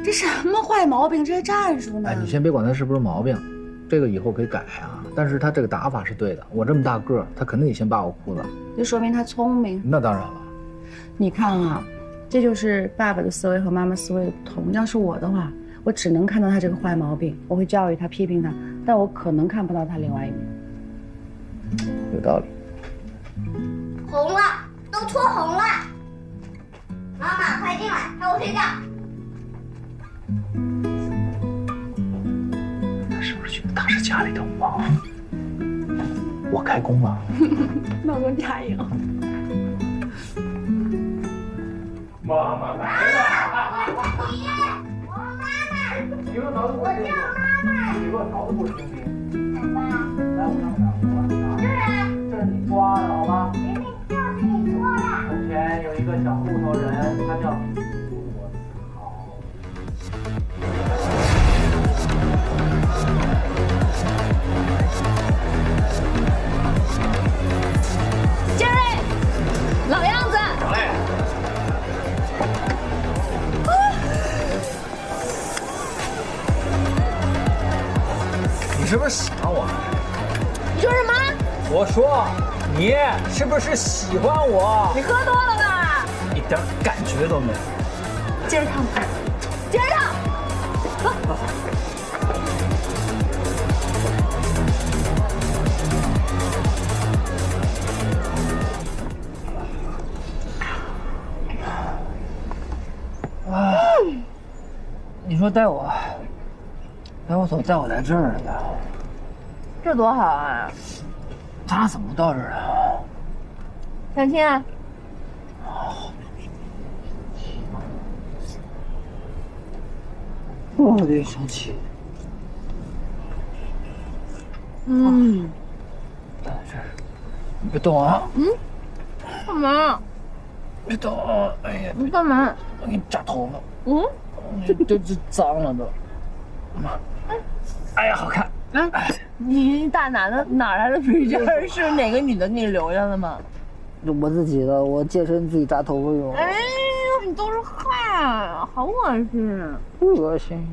这什么坏毛病？这是战术呢？哎，你先别管他是不是毛病，这个以后可以改啊。但是他这个打法是对的。我这么大个儿，他肯定得先扒我裤子。就说明他聪明。那当然了。你看啊，这就是爸爸的思维和妈妈思维的不同。要是我的话，我只能看到他这个坏毛病，我会教育他、批评他，但我可能看不到他另外一面。有道理。红了，都搓红了。妈妈，快进来，陪我睡觉。他是不是觉得他是家里的王？我开工了。老公加油！妈妈来了！你个脑子不清醒，你个脑子不清醒。来，我上场。这是你抓的，好吧？明明就是你说的。从前有一个小木头人，他叫我操。杰瑞，老样子。好嘞。你是不是喜欢我？你说什么？我说，你是不是喜欢我？你喝多了吧？一点感觉都没有。接着唱吧，接着唱。走。你说带我走，带我来这儿的，这多好啊！咱俩怎么到这儿的？相亲啊！我得相亲。在这儿，你别动啊！干嘛？别动啊！哎呀，你干嘛？我给你扎头发。这脏了都。哎呀，好看！你大男的哪来的皮筋儿？是哪个女的给你留下的吗？我自己的，我健身自己扎头发用。哎呦，你都是汗，好恶心！恶心。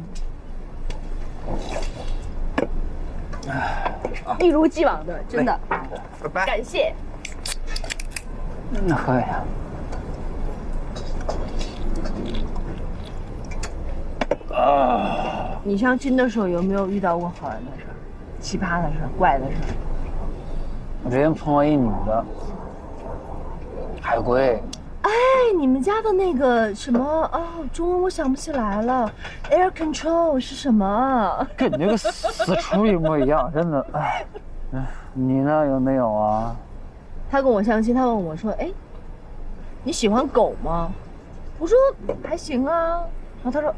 一如既往的，真的。拜拜。感谢。喝呀。你相亲的时候有没有遇到过好玩的事儿、奇葩的事儿、怪的事儿？我之前碰到一女的，海龟。哎，你们家的那个什么哦，中文我想不起来了 ，air control 是什么？跟你那个死厨一模一样，真的。哎，你呢？有没有啊？他跟我相亲，他问我说：“哎，你喜欢狗吗？”我说：“还行啊。”然后他说：“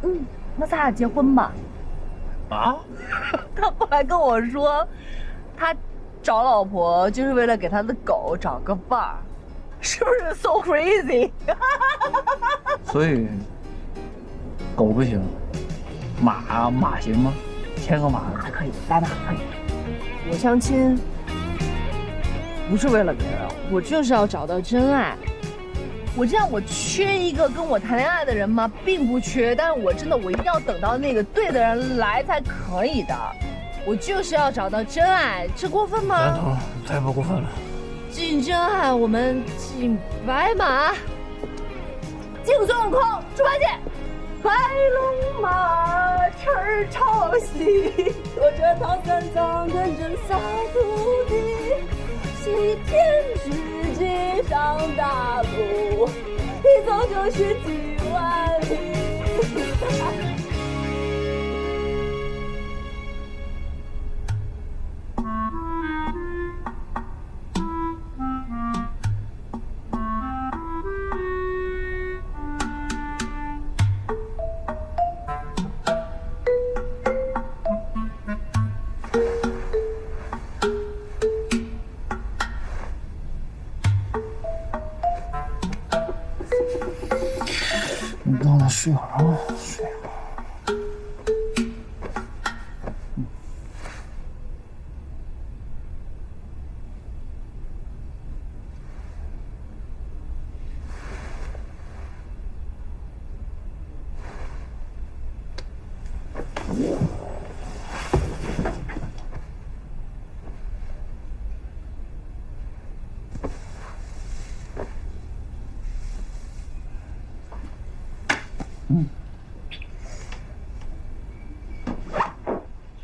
那咱俩结婚吧。”啊？他后来跟我说，他找老婆就是为了给他的狗找个伴儿，是不是 so crazy？ 所以狗不行，马行吗？牵个马可以，来马可以。我相亲不是为了别人，我就是要找到真爱。我这样，我缺一个跟我谈恋爱的人吗？并不缺，但是我真的，我一定要等到那个对的人来才可以的。我就是要找到真爱，这过分吗？赞同，太不过分了。进真爱，我们进白马，敬孙悟空，猪八戒，白龙马，翅儿朝西，驮着唐三藏，跟着仨徒弟。西天取经上大路，一走就是几万里。你让他睡会儿啊，睡会儿。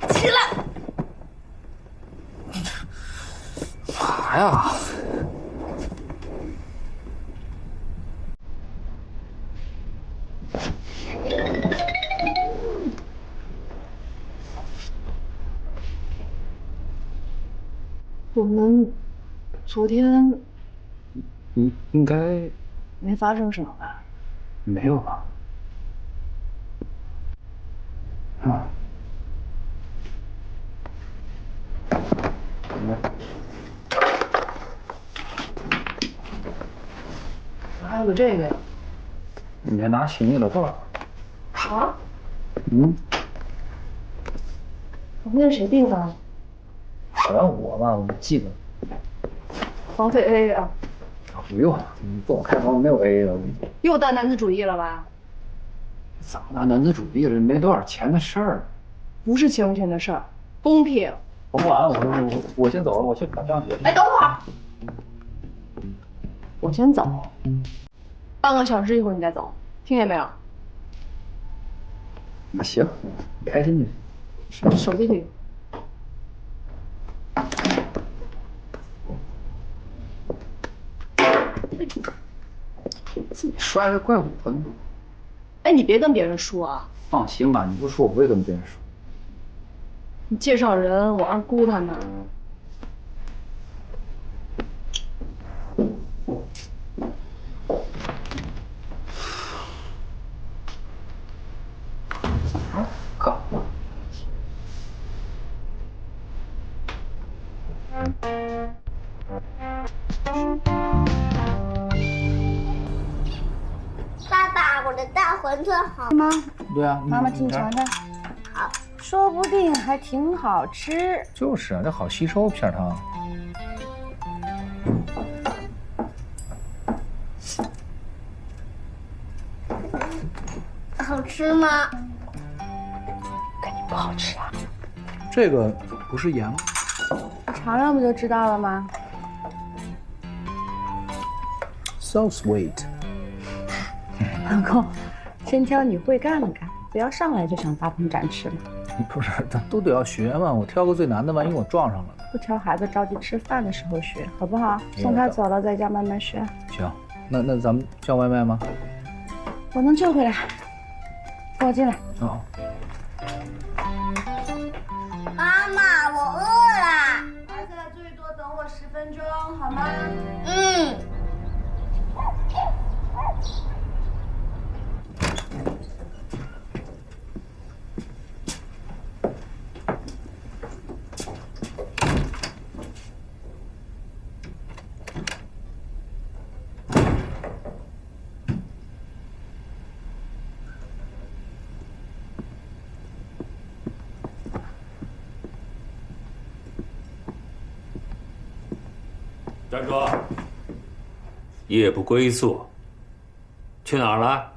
起来！啥呀？我们昨天应该没发生什么吧？没有吧？啊。还有个这个呀。你还拿行李了吧？啊？那是谁订的？好像我吧，我记得。房费 AA 啊？不用，你跟我开房没有 AA 的。又大男子主义了吧？怎么大男子主义了？没多少钱的事儿。不是钱不钱的事儿，公平。甭管了，我先走了，我去打仗去。哎，等会儿，我先走，半个小时以后你再走，听见没有？那行，开心就行。手机里。自己摔了怪我的。哎，你别跟别人说啊。放心吧，你不说我不会跟别人说。你介绍人，我二姑他们。靠！爸爸，我的大馄饨好吗？对啊，妈妈替你尝尝。好，说不定还挺好吃。就是啊，这好吸收片汤。好吃吗？肯定不好吃啊。这个不是盐吗？尝尝不就知道了吗 ？So sweet。老公，先挑你会干的干，不要上来就想大鹏展翅嘛。不是，都得要学嘛。我挑个最难的，万一我撞上了呢？不挑孩子着急吃饭的时候学，好不好？送他走了，在家慢慢学。行，那咱们叫外卖吗？我能救回来，跟我进来。好。妈妈，我饿了。儿子，最多等我10分钟，好吗？嗯。站住！夜不归宿，去哪儿了？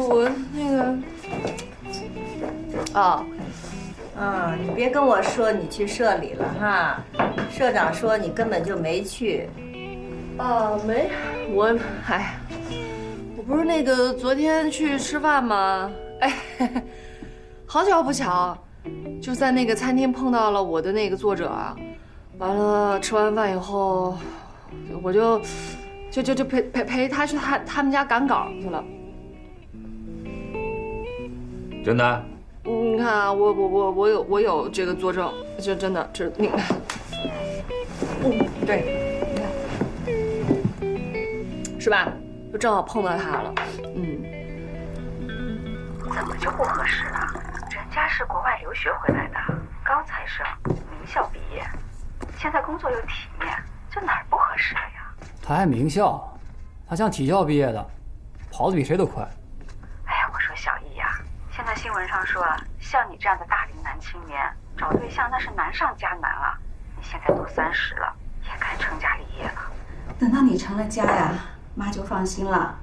我那个……哦，你别跟我说你去社里了哈，社长说你根本就没去。没，我不是那个昨天去吃饭吗？哎，好巧不巧。就在那个餐厅碰到了我的那个作者啊，完了吃完饭以后，我就陪他去他们家赶稿去了。真的？你看啊，我有这个作证，这真的这你看，对，你看，是吧？就正好碰到他了，怎么就不合适了？人家是国外留学回来的，高材生，名校毕业，现在工作又体面，这哪儿不合适了呀？他还名校，他像体校毕业的，跑得比谁都快。哎呀，我说小易呀，现在新闻上说，像你这样的大龄男青年找对象那是难上加难啊！你现在都30了，也该成家立业了。等到你成了家呀，妈就放心了，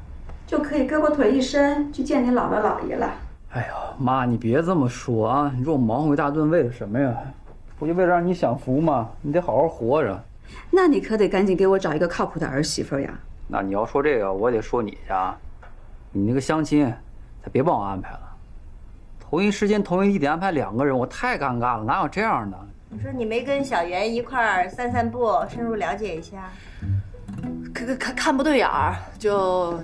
就可以胳膊腿一伸去见你姥姥姥爷了。哎呀，妈，你别这么说啊！你说我忙活一大顿为了什么呀？不就为了让你享福吗？你得好好活着。那你可得赶紧给我找一个靠谱的儿媳妇呀！那你要说这个，我得说你去啊！你那个相亲，再别帮我安排了。同一时间、同一地点安排2个人，我太尴尬了，哪有这样的？你说你没跟小袁一块儿散散步，深入了解一下？看不对眼儿，就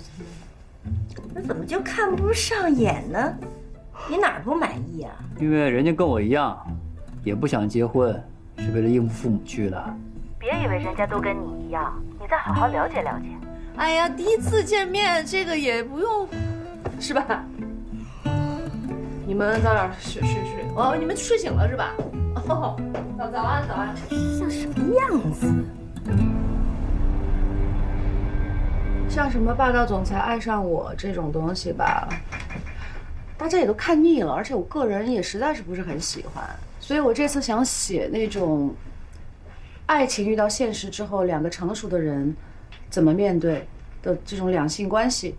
那怎么就看不上眼呢？你哪儿不满意啊？因为人家跟我一样，也不想结婚，是为了应付父母去的。别以为人家都跟你一样，你再好好了解了解。哎呀，第一次见面，这个也不用，是吧？你们早点睡。哦，你们睡醒了是吧？哦，早安。像什么样子？像什么霸道总裁爱上我这种东西吧，大家也都看腻了，而且我个人也实在是不是很喜欢，所以我这次想写那种爱情遇到现实之后，两个成熟的人怎么面对的这种两性关系。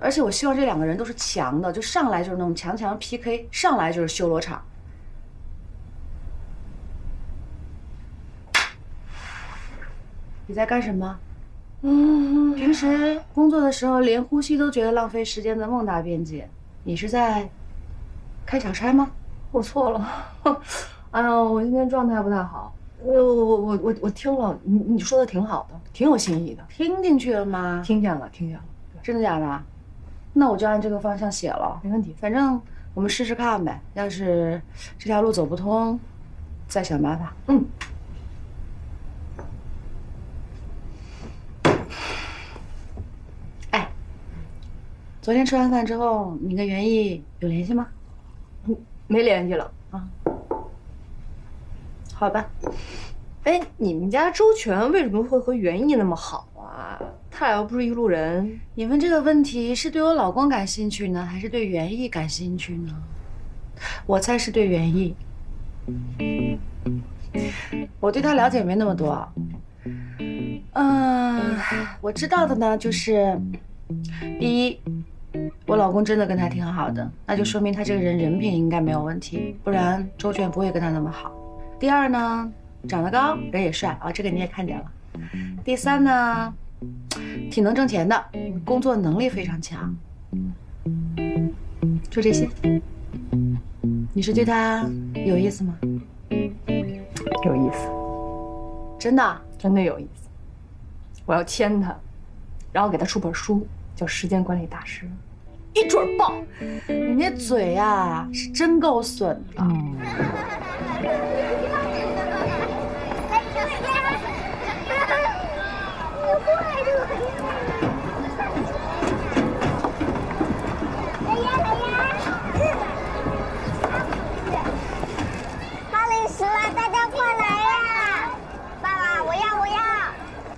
而且我希望这两个人都是强的，就上来就是那种强 PK， 上来就是修罗场。你在干什么？平时工作的时候连呼吸都觉得浪费时间的孟大编辑，你是在开小差吗？我错了。哎呀，我今天状态不太好。我听了你说的挺好的，挺有新意的。听进去了吗？听见了。真的假的？那我就按这个方向写了，没问题。反正我们试试看呗，要是这条路走不通，再想办法。哎，昨天吃完饭之后，你跟袁毅有联系吗？没联系了啊。好吧。哎，你们家周全为什么会和袁毅那么好啊？他俩又不是一路人。你问这个问题是对我老公感兴趣呢，还是对袁毅感兴趣呢？我猜是对袁毅。我对他了解没那么多。我知道的呢，就是第一，我老公真的跟他挺好的，那就说明他这个人品应该没有问题，不然周全不会跟他那么好。第二呢，长得高，人也帅啊，这个你也看见了。第三呢，挺能挣钱的，工作能力非常强。就这些。你是对他有意思吗？有意思。真的？真的有意思。我要签他，然后给他出本书，叫《时间管理大师》，一准爆。你那嘴呀，是真够损的。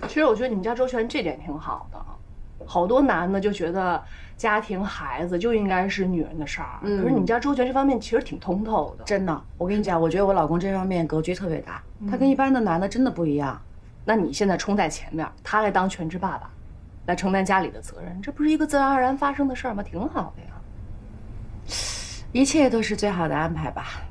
其实我觉得你们家周全这点挺好的，好多男的就觉得家庭孩子就应该是女人的事儿，可是你们家周全这方面其实挺通透的。真的，我跟你讲，我觉得我老公这方面格局特别大，他跟一般的男的真的不一样。那你现在冲在前面，他来当全职爸爸，来承担家里的责任，这不是一个自然而然发生的事儿吗？挺好的呀。一切都是最好的安排吧。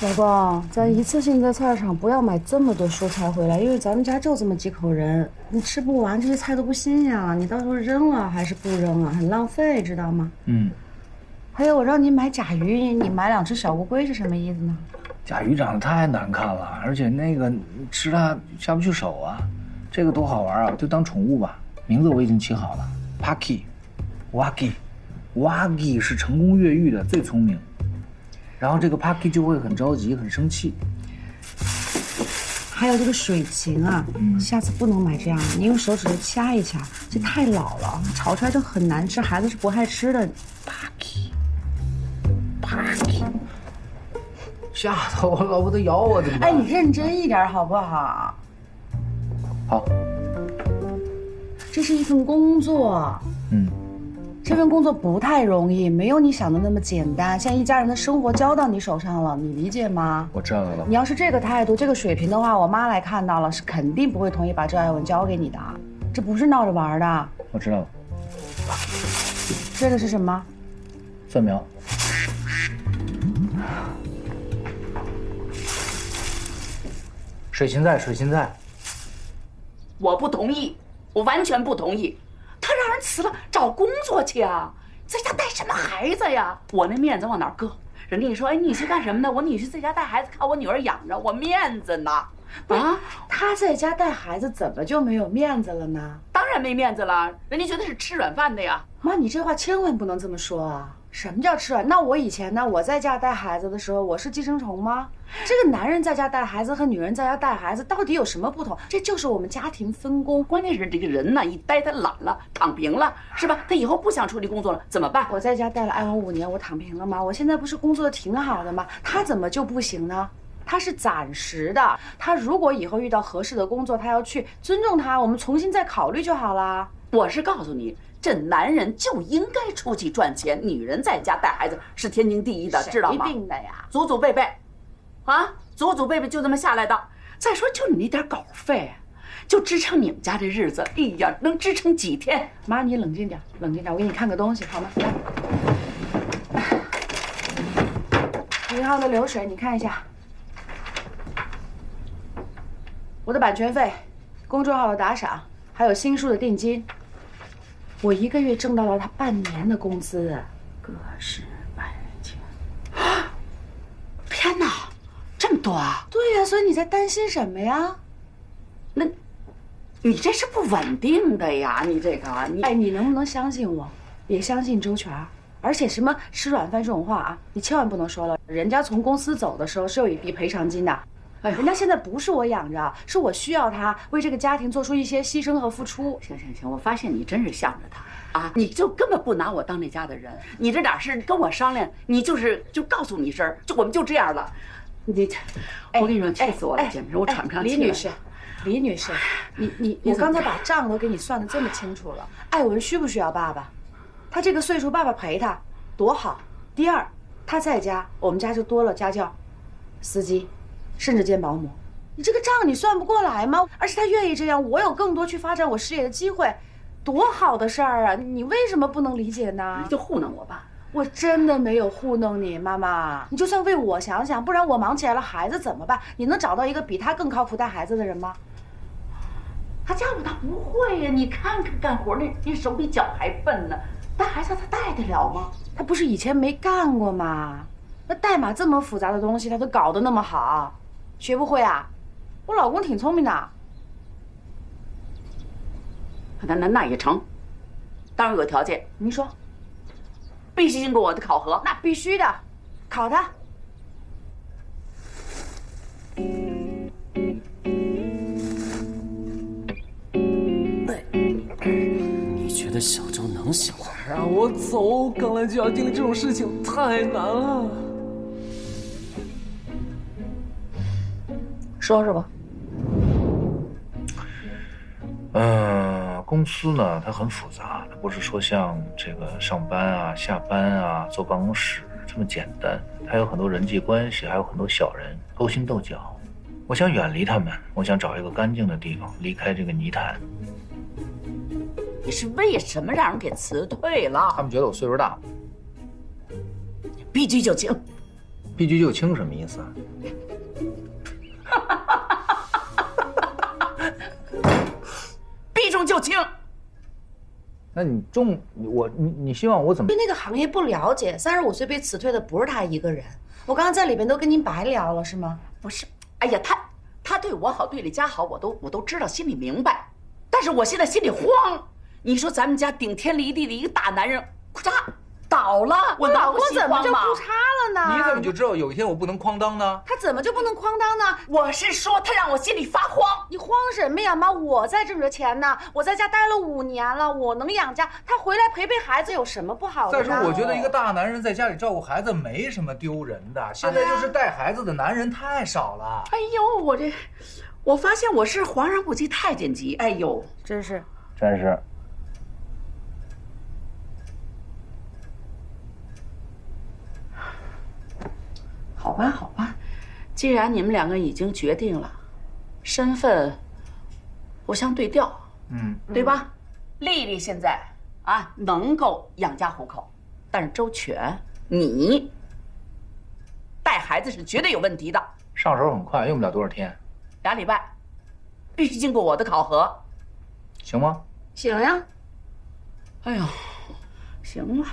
老公，咱一次性在菜市场不要买这么多蔬菜回来，因为咱们家就这么几口人，你吃不完，这些菜都不新鲜，你到时候扔了还是不扔啊？很浪费，知道吗？还有我让你买甲鱼，你买2只小乌龟是什么意思呢？甲鱼长得太难看了，而且那个吃它下不去手啊。这个多好玩啊，就当宠物吧。名字我已经起好了 ，Paki，Wagi 是成功越狱的最聪明。然后这个 Paki 就会很着急、很生气。还有这个水芹啊，下次不能买这样的，你用手指头掐一掐，这太老了，炒出来就很难吃，孩子是不爱吃的。Paki， 吓得我老婆都咬我怎么办？哎，你认真一点好不好？好。这是一份工作。这份工作不太容易，没有你想的那么简单。现在一家人的生活交到你手上了，你理解吗？我知道了。你要是这个态度、这个水平的话，我妈来看到了，是肯定不会同意把赵爱文交给你的。这不是闹着玩的。我知道了。这个是什么？蒜苗。水芹菜，水芹菜。我不同意，我完全不同意。他让人辞了，找工作去啊，在家带什么孩子呀？我那面子往哪儿搁？人家一说，哎，你去干什么呢？我女婿在家带孩子，看我女儿养着，我面子呢。啊，他在家带孩子怎么就没有面子了呢？当然没面子了，人家觉得是吃软饭的呀。妈，你这话千万不能这么说啊！什么叫吃软？那我以前呢？我在家带孩子的时候，我是寄生虫吗？这个男人在家带孩子和女人在家带孩子到底有什么不同？这就是我们家庭分工。关键是这个人呢，一待他懒了，躺平了，是吧？他以后不想处理工作了，怎么办？我在家带了艾文5年，我躺平了吗？我现在不是工作的挺好的吗？他怎么就不行呢？他是暂时的，他如果以后遇到合适的工作，他要去尊重他，我们重新再考虑就好了。我是告诉你，这男人就应该出去赚钱，女人在家带孩子是天经地义的，知道吗？一定的呀，祖祖辈辈，啊，祖祖辈辈就这么下来的。再说，就你那点稿费，就支撑你们家这日子，哎呀，能支撑几天？妈，你冷静点，冷静点，我给你看个东西好吗？来，银行的流水你看一下。我的版权费，公众号的打赏，还有新书的定金，我1个月挣到了他半年的工资，个10万钱。天哪，这么多啊！对呀，所以你在担心什么呀？那，你这是不稳定的呀！你这个，你能不能相信我，也相信周全？而且什么吃软饭这种话啊，你千万不能说了。人家从公司走的时候是有一笔赔偿金的。人家现在不是我养着，是我需要他为这个家庭做出一些牺牲和付出。行，我发现你真是向着他啊！你就根本不拿我当那家的人，你这点事跟我商量，你就告诉你一声，我们就这样了。我跟你说，气死我了，简直我喘不上气来。李女士，我刚才把账都给你算得这么清楚了。艾文需不需要爸爸？他这个岁数，爸爸陪他多好。第二，他在家，我们家就多了家教、司机。甚至兼保姆，你这个账你算不过来吗？而且他愿意这样，我有更多去发展我事业的机会，多好的事儿啊！你为什么不能理解呢？你就糊弄我吧！我真的没有糊弄你，妈妈，你就算为我想想，不然我忙起来了，孩子怎么办？你能找到一个比他更靠谱带孩子的人吗？他家伙他不会呀，你看看干活那手比脚还笨呢，带孩子他带得了吗？他不是以前没干过吗？那代码这么复杂的东西，他都搞得那么好。学不会啊？我老公挺聪明的。那也成，当然有个条件。您说，必须经过我的考核。那必须的，考他。你觉得小周能行吗？让我走，刚来就要经历这种事情，太难了。说说吧。公司呢，它很复杂，它不是说像这个上班啊、下班啊、坐办公室这么简单，它有很多人际关系，还有很多小人勾心斗角。我想远离他们，我想找一个干净的地方，离开这个泥潭。你是为什么让人给辞退了？他们觉得我岁数大，避居就轻。避居就轻什么意思啊？避重就轻。那你希望我怎么？对那个行业不了解，35岁被辞退的不是他一个人。我刚刚在里边都跟您白聊了，是吗？不是，哎呀，他对我好，对李家好，我都知道，心里明白。但是我现在心里慌。你说咱们家顶天立地的一个大男人，咔嚓倒了，我老公怎么就不差了呢？你怎么就知道有一天我不能哐当呢？他怎么就不能哐当呢？我是说，他让我心里发慌。你慌什么呀，妈？我在挣着钱呢，我在家待了5年了，我能养家。他回来陪孩子有什么不好的呢？再说，我觉得一个大男人在家里照顾孩子没什么丢人的。现在就是带孩子的男人太少了。哎呦，我发现我是皇上不急太监急。哎呦，真是。好吧，既然你们2个已经决定了，身份互相对调，对吧？丽丽现在能够养家糊口，但是周全你带孩子是绝对有问题的。上手很快，用不了多少天。2礼拜，必须经过我的考核，行吗？行呀。哎呦，行了。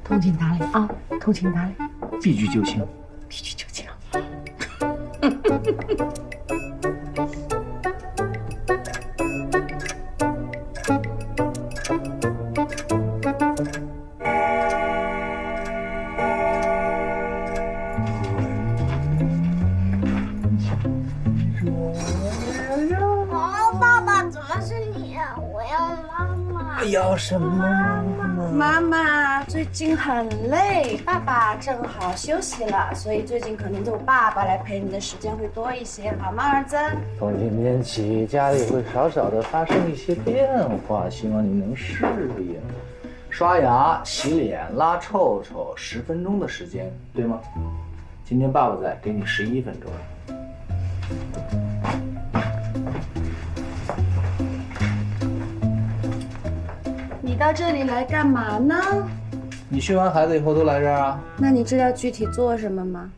通情达理啊，通情达理，必居就轻，必居就轻。爸爸，怎么是你？我要妈妈。要什么？妈妈最近很累，爸爸正好休息了，所以最近可能就爸爸来陪你的时间会多一些，好吗，儿子？从今天起，家里会少少的发生一些变化，希望你能适应。刷牙、洗脸、拉臭臭，10分钟的时间，对吗？今天爸爸在，给你11分钟。你到这里来干嘛呢？你训完孩子以后都来这儿啊？那你知道具体做什么吗？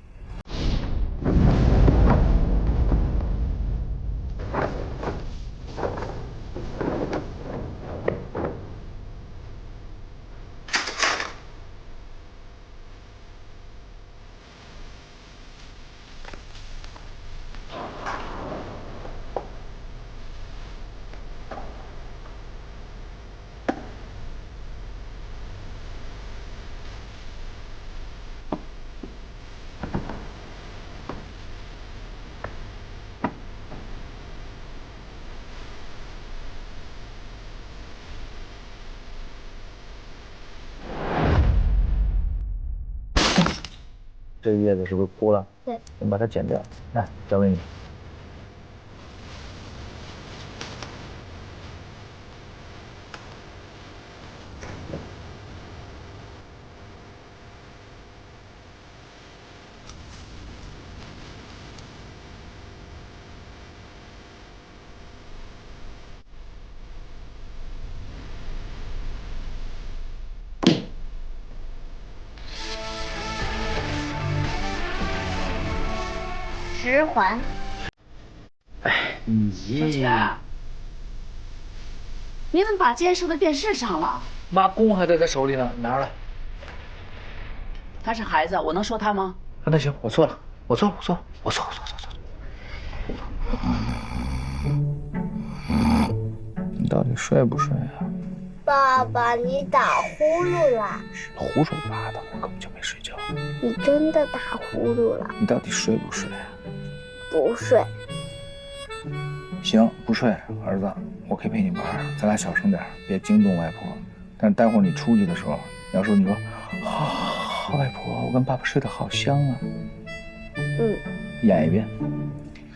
这个叶子是不是枯了？对，你把它剪掉，来，交给你。10环。你你怎么把剑收到电视上了？妈弓还在他手里呢，拿出来。他是孩子，我能说他吗？那行，我错了，我错。你到底睡不睡啊？爸爸，你打呼噜了。胡说八道，我根本就没睡觉。你真的打呼噜了。你到底睡不睡啊？不睡。行，不睡，儿子，我可以陪你玩，咱俩小声点，别惊动外婆。但是待会儿你出去的时候，要说你说，啊，外婆，我跟爸爸睡得好香啊。演一遍。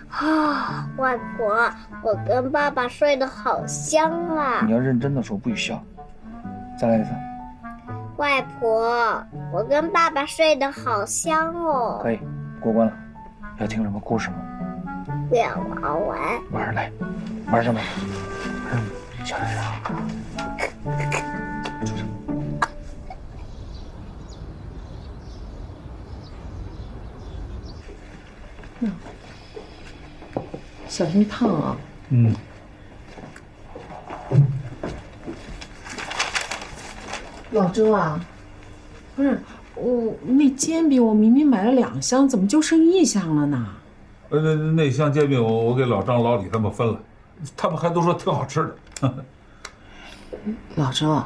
啊，外婆，我跟爸爸睡得好香啊。你要认真的说，不许笑。再来一次。外婆，我跟爸爸睡得好香哦。可以，过关了。要听什么故事吗？不要玩。玩来，玩什么？小点声。小心烫啊！老周啊，不是我那煎饼，我明明买了2箱，怎么就剩1箱了呢？那箱煎饼我给老张、老李他们分了，他们还都说挺好吃的。老周，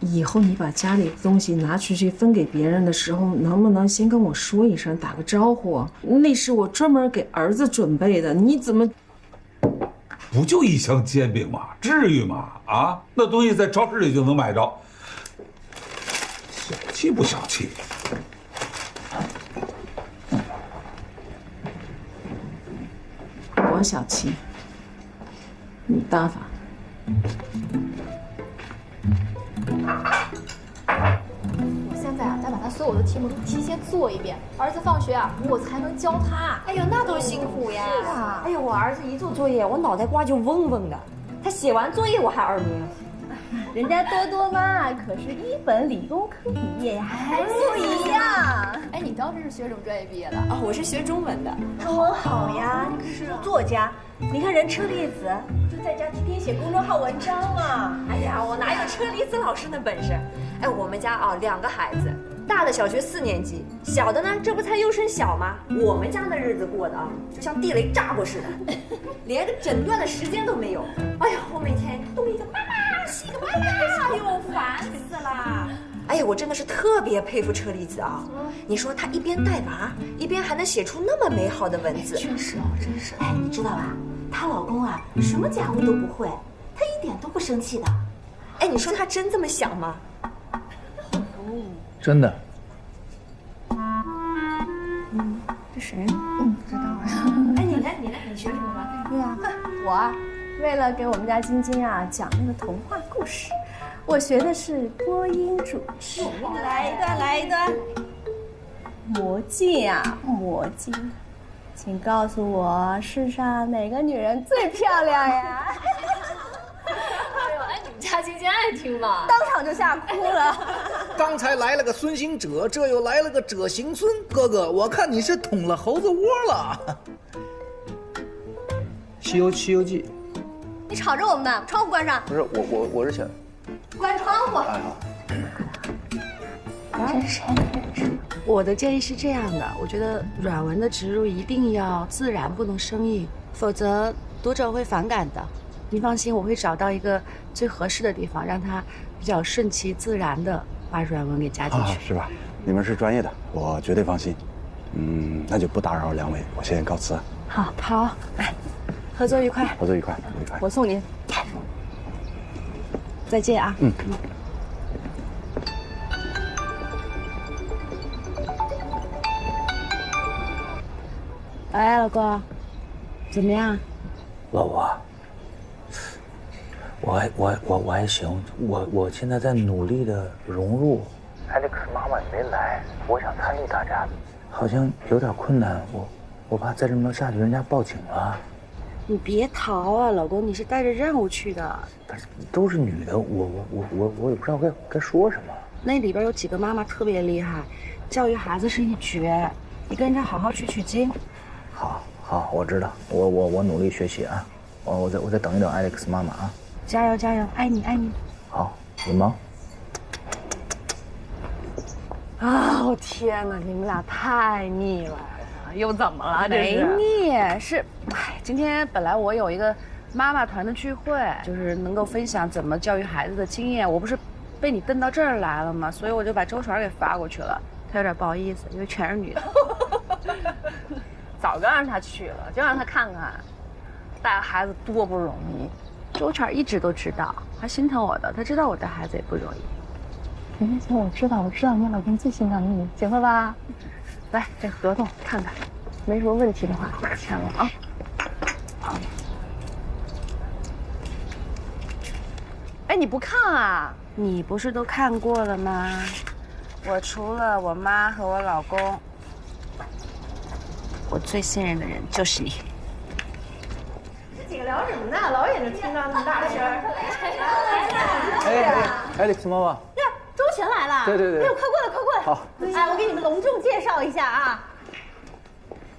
以后你把家里的东西拿出去分给别人的时候，能不能先跟我说一声，打个招呼？那是我专门给儿子准备的，你怎么？不就1箱煎饼吗？至于吗？啊，那东西在超市里就能买着。小气不小气？我小气，你大方。我现在啊，得把他所有的题目都提前做一遍，儿子放学啊，我才能教他。哎呦，那多辛苦呀！是啊，哎呦，我儿子一做作业，我脑袋瓜就嗡嗡的。他写完作业我还耳鸣。人家多多妈可是一本理工科毕业呀，还不一样。哎，你当时是学什么专业毕业的？哦，我是学中文的。中文好呀，你可是作家。你看人车厘子就在家天天写公众号文章嘛。哎呀，我哪有车厘子老师那本事？哎，我们家啊2个孩子，大的小学4年级，小的呢这不才幼升小吗？我们家那日子过的啊，就像地雷炸过似的，连个诊断的时间都没有。哎呀，我每天东一个妈妈，西一个妈妈，哎呦，烦死了。哎呀，我真的是特别佩服车厘子啊！你说她一边带娃，一边还能写出那么美好的文字，确实哦，真是。哎，你知道吧？她老公啊，什么家务都不会，她一点都不生气的。哎，你说她真这么想吗？真的。这谁？不知道呀。哎，你呢？你学什么的？对啊，我啊，为了给我们家晶晶啊讲那个童话故事，我学的是播音主持。来一段。魔镜啊，魔镜，请告诉我世上哪个女人最漂亮呀？哎呦，哎，你们家晶晶爱听吗？当场就吓哭了。刚才来了个孙行者，这又来了个者行孙。哥哥，我看你是捅了猴子窝了。西游记。你吵着我们呢，窗户关上。不是我是想关窗户。哎好。这是谁？我的建议是这样的，我觉得软文的植入一定要自然，不能生硬，否则读者会反感的。你放心，我会找到一个最合适的地方，让它比较顺其自然的把软文给加进去。是吧？你们是专业的，我绝对放心。那就不打扰两位，我先告辞。好，来，合作愉快。合作愉快。我送您。好，再见啊。哎，老公，怎么样？老婆，我还行，我现在在努力的融入。Alex 妈妈也没来，我想参与大家，好像有点困难，我怕再这么下去，人家报警了。你别逃啊，老公，你是带着任务去的。都是女的，我也不知道该说什么。那里边有几个妈妈特别厉害，教育孩子是一绝，你跟着好好取经。好，我知道，我努力学习啊，我再等一等 Alex 妈妈啊，加油，爱你。好，你忙。哦天哪，你们俩太腻了，又怎么了？没腻，是，今天本来我有一个妈妈团的聚会，就是能够分享怎么教育孩子的经验，我不是被你瞪到这儿来了吗？所以我就把周璇给发过去了，她有点不好意思，因为全是女的。早该让他去了，就让他看看带孩子多不容易。周璇一直都知道，还心疼我的，她知道我带孩子也不容易。行，我知道，你老公最心疼你，行了吧？来，这合同看看，没什么问题的话就签了啊。好。哎，你不看啊？你不是都看过了吗？我除了我妈和我老公，我最信任的人就是你。这几个聊什么呢？老远就听到那么大声。Alex 妈妈。呀，周璇来了。对。哎呦，快过来。好。哎，我给你们隆重介绍一下啊，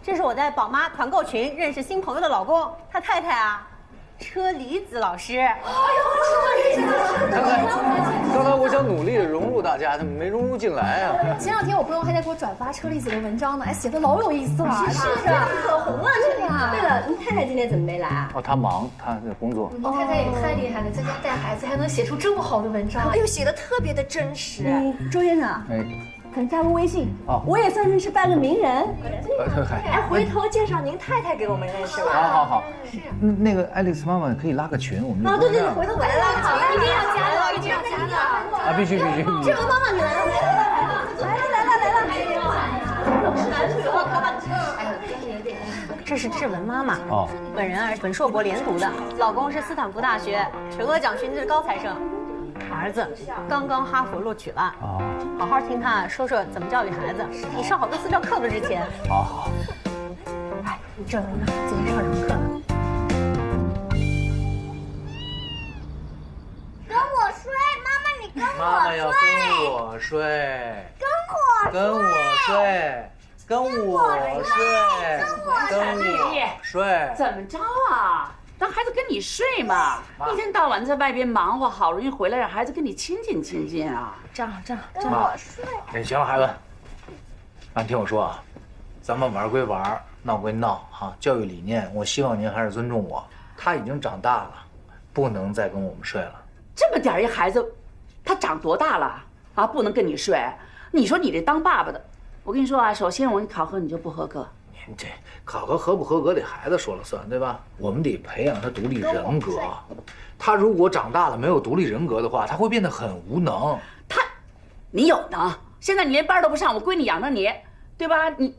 这是我在宝妈团购群认识新朋友的老公，他太太啊，车厘子老师。哎呦，刚才我想努力的融入大家，他们没融入进来啊。前2天我朋友还在给我转发车厘子的文章呢，哎，写的老有意思了。是可红了这个。对了，您太太今天怎么没来啊？他忙，他在工作。您太太也太厉害了，在家带孩子还能写出这么好的文章。哎呦，写的特别的真实。周先生，可能加个微信，我也算认识半个名人。哎，回头介绍您太太给我们认识吧。好。那个 Alex 妈妈可以拉个群，我们。对，回头我来拉个群，一定要加的，一定要加的。啊，必须。这位妈妈，你来了。这是志文妈妈，本人本硕博连读的，老公是斯坦福大学全额奖学金的高材生，儿子刚刚哈佛录取了。好好听他说说怎么教育孩子，比上好多私教课都值钱。好。哎，你这人呢，今天上什么课呢？等我睡要跟我睡，跟我睡，跟我睡，跟我睡。怎么着啊？让孩子跟你睡嘛，一天到晚在外边忙活，好容易回来，让孩子跟你亲近亲近啊。这样，跟我睡。哎，行了，孩子，妈，你听我说啊，咱们玩归玩，闹归闹哈，教育理念，我希望您还是尊重我。他已经长大了，不能再跟我们睡了。这么点一孩子，他长多大了啊？不能跟你睡？你说你这当爸爸的，我跟你说啊，首先我给你考核你就不合格。您这考核合不合格得孩子说了算，对吧？我们得培养他独立人格。他如果长大了没有独立人格的话，他会变得很无能。你有能？现在你连班都不上，我闺女养着你，对吧？你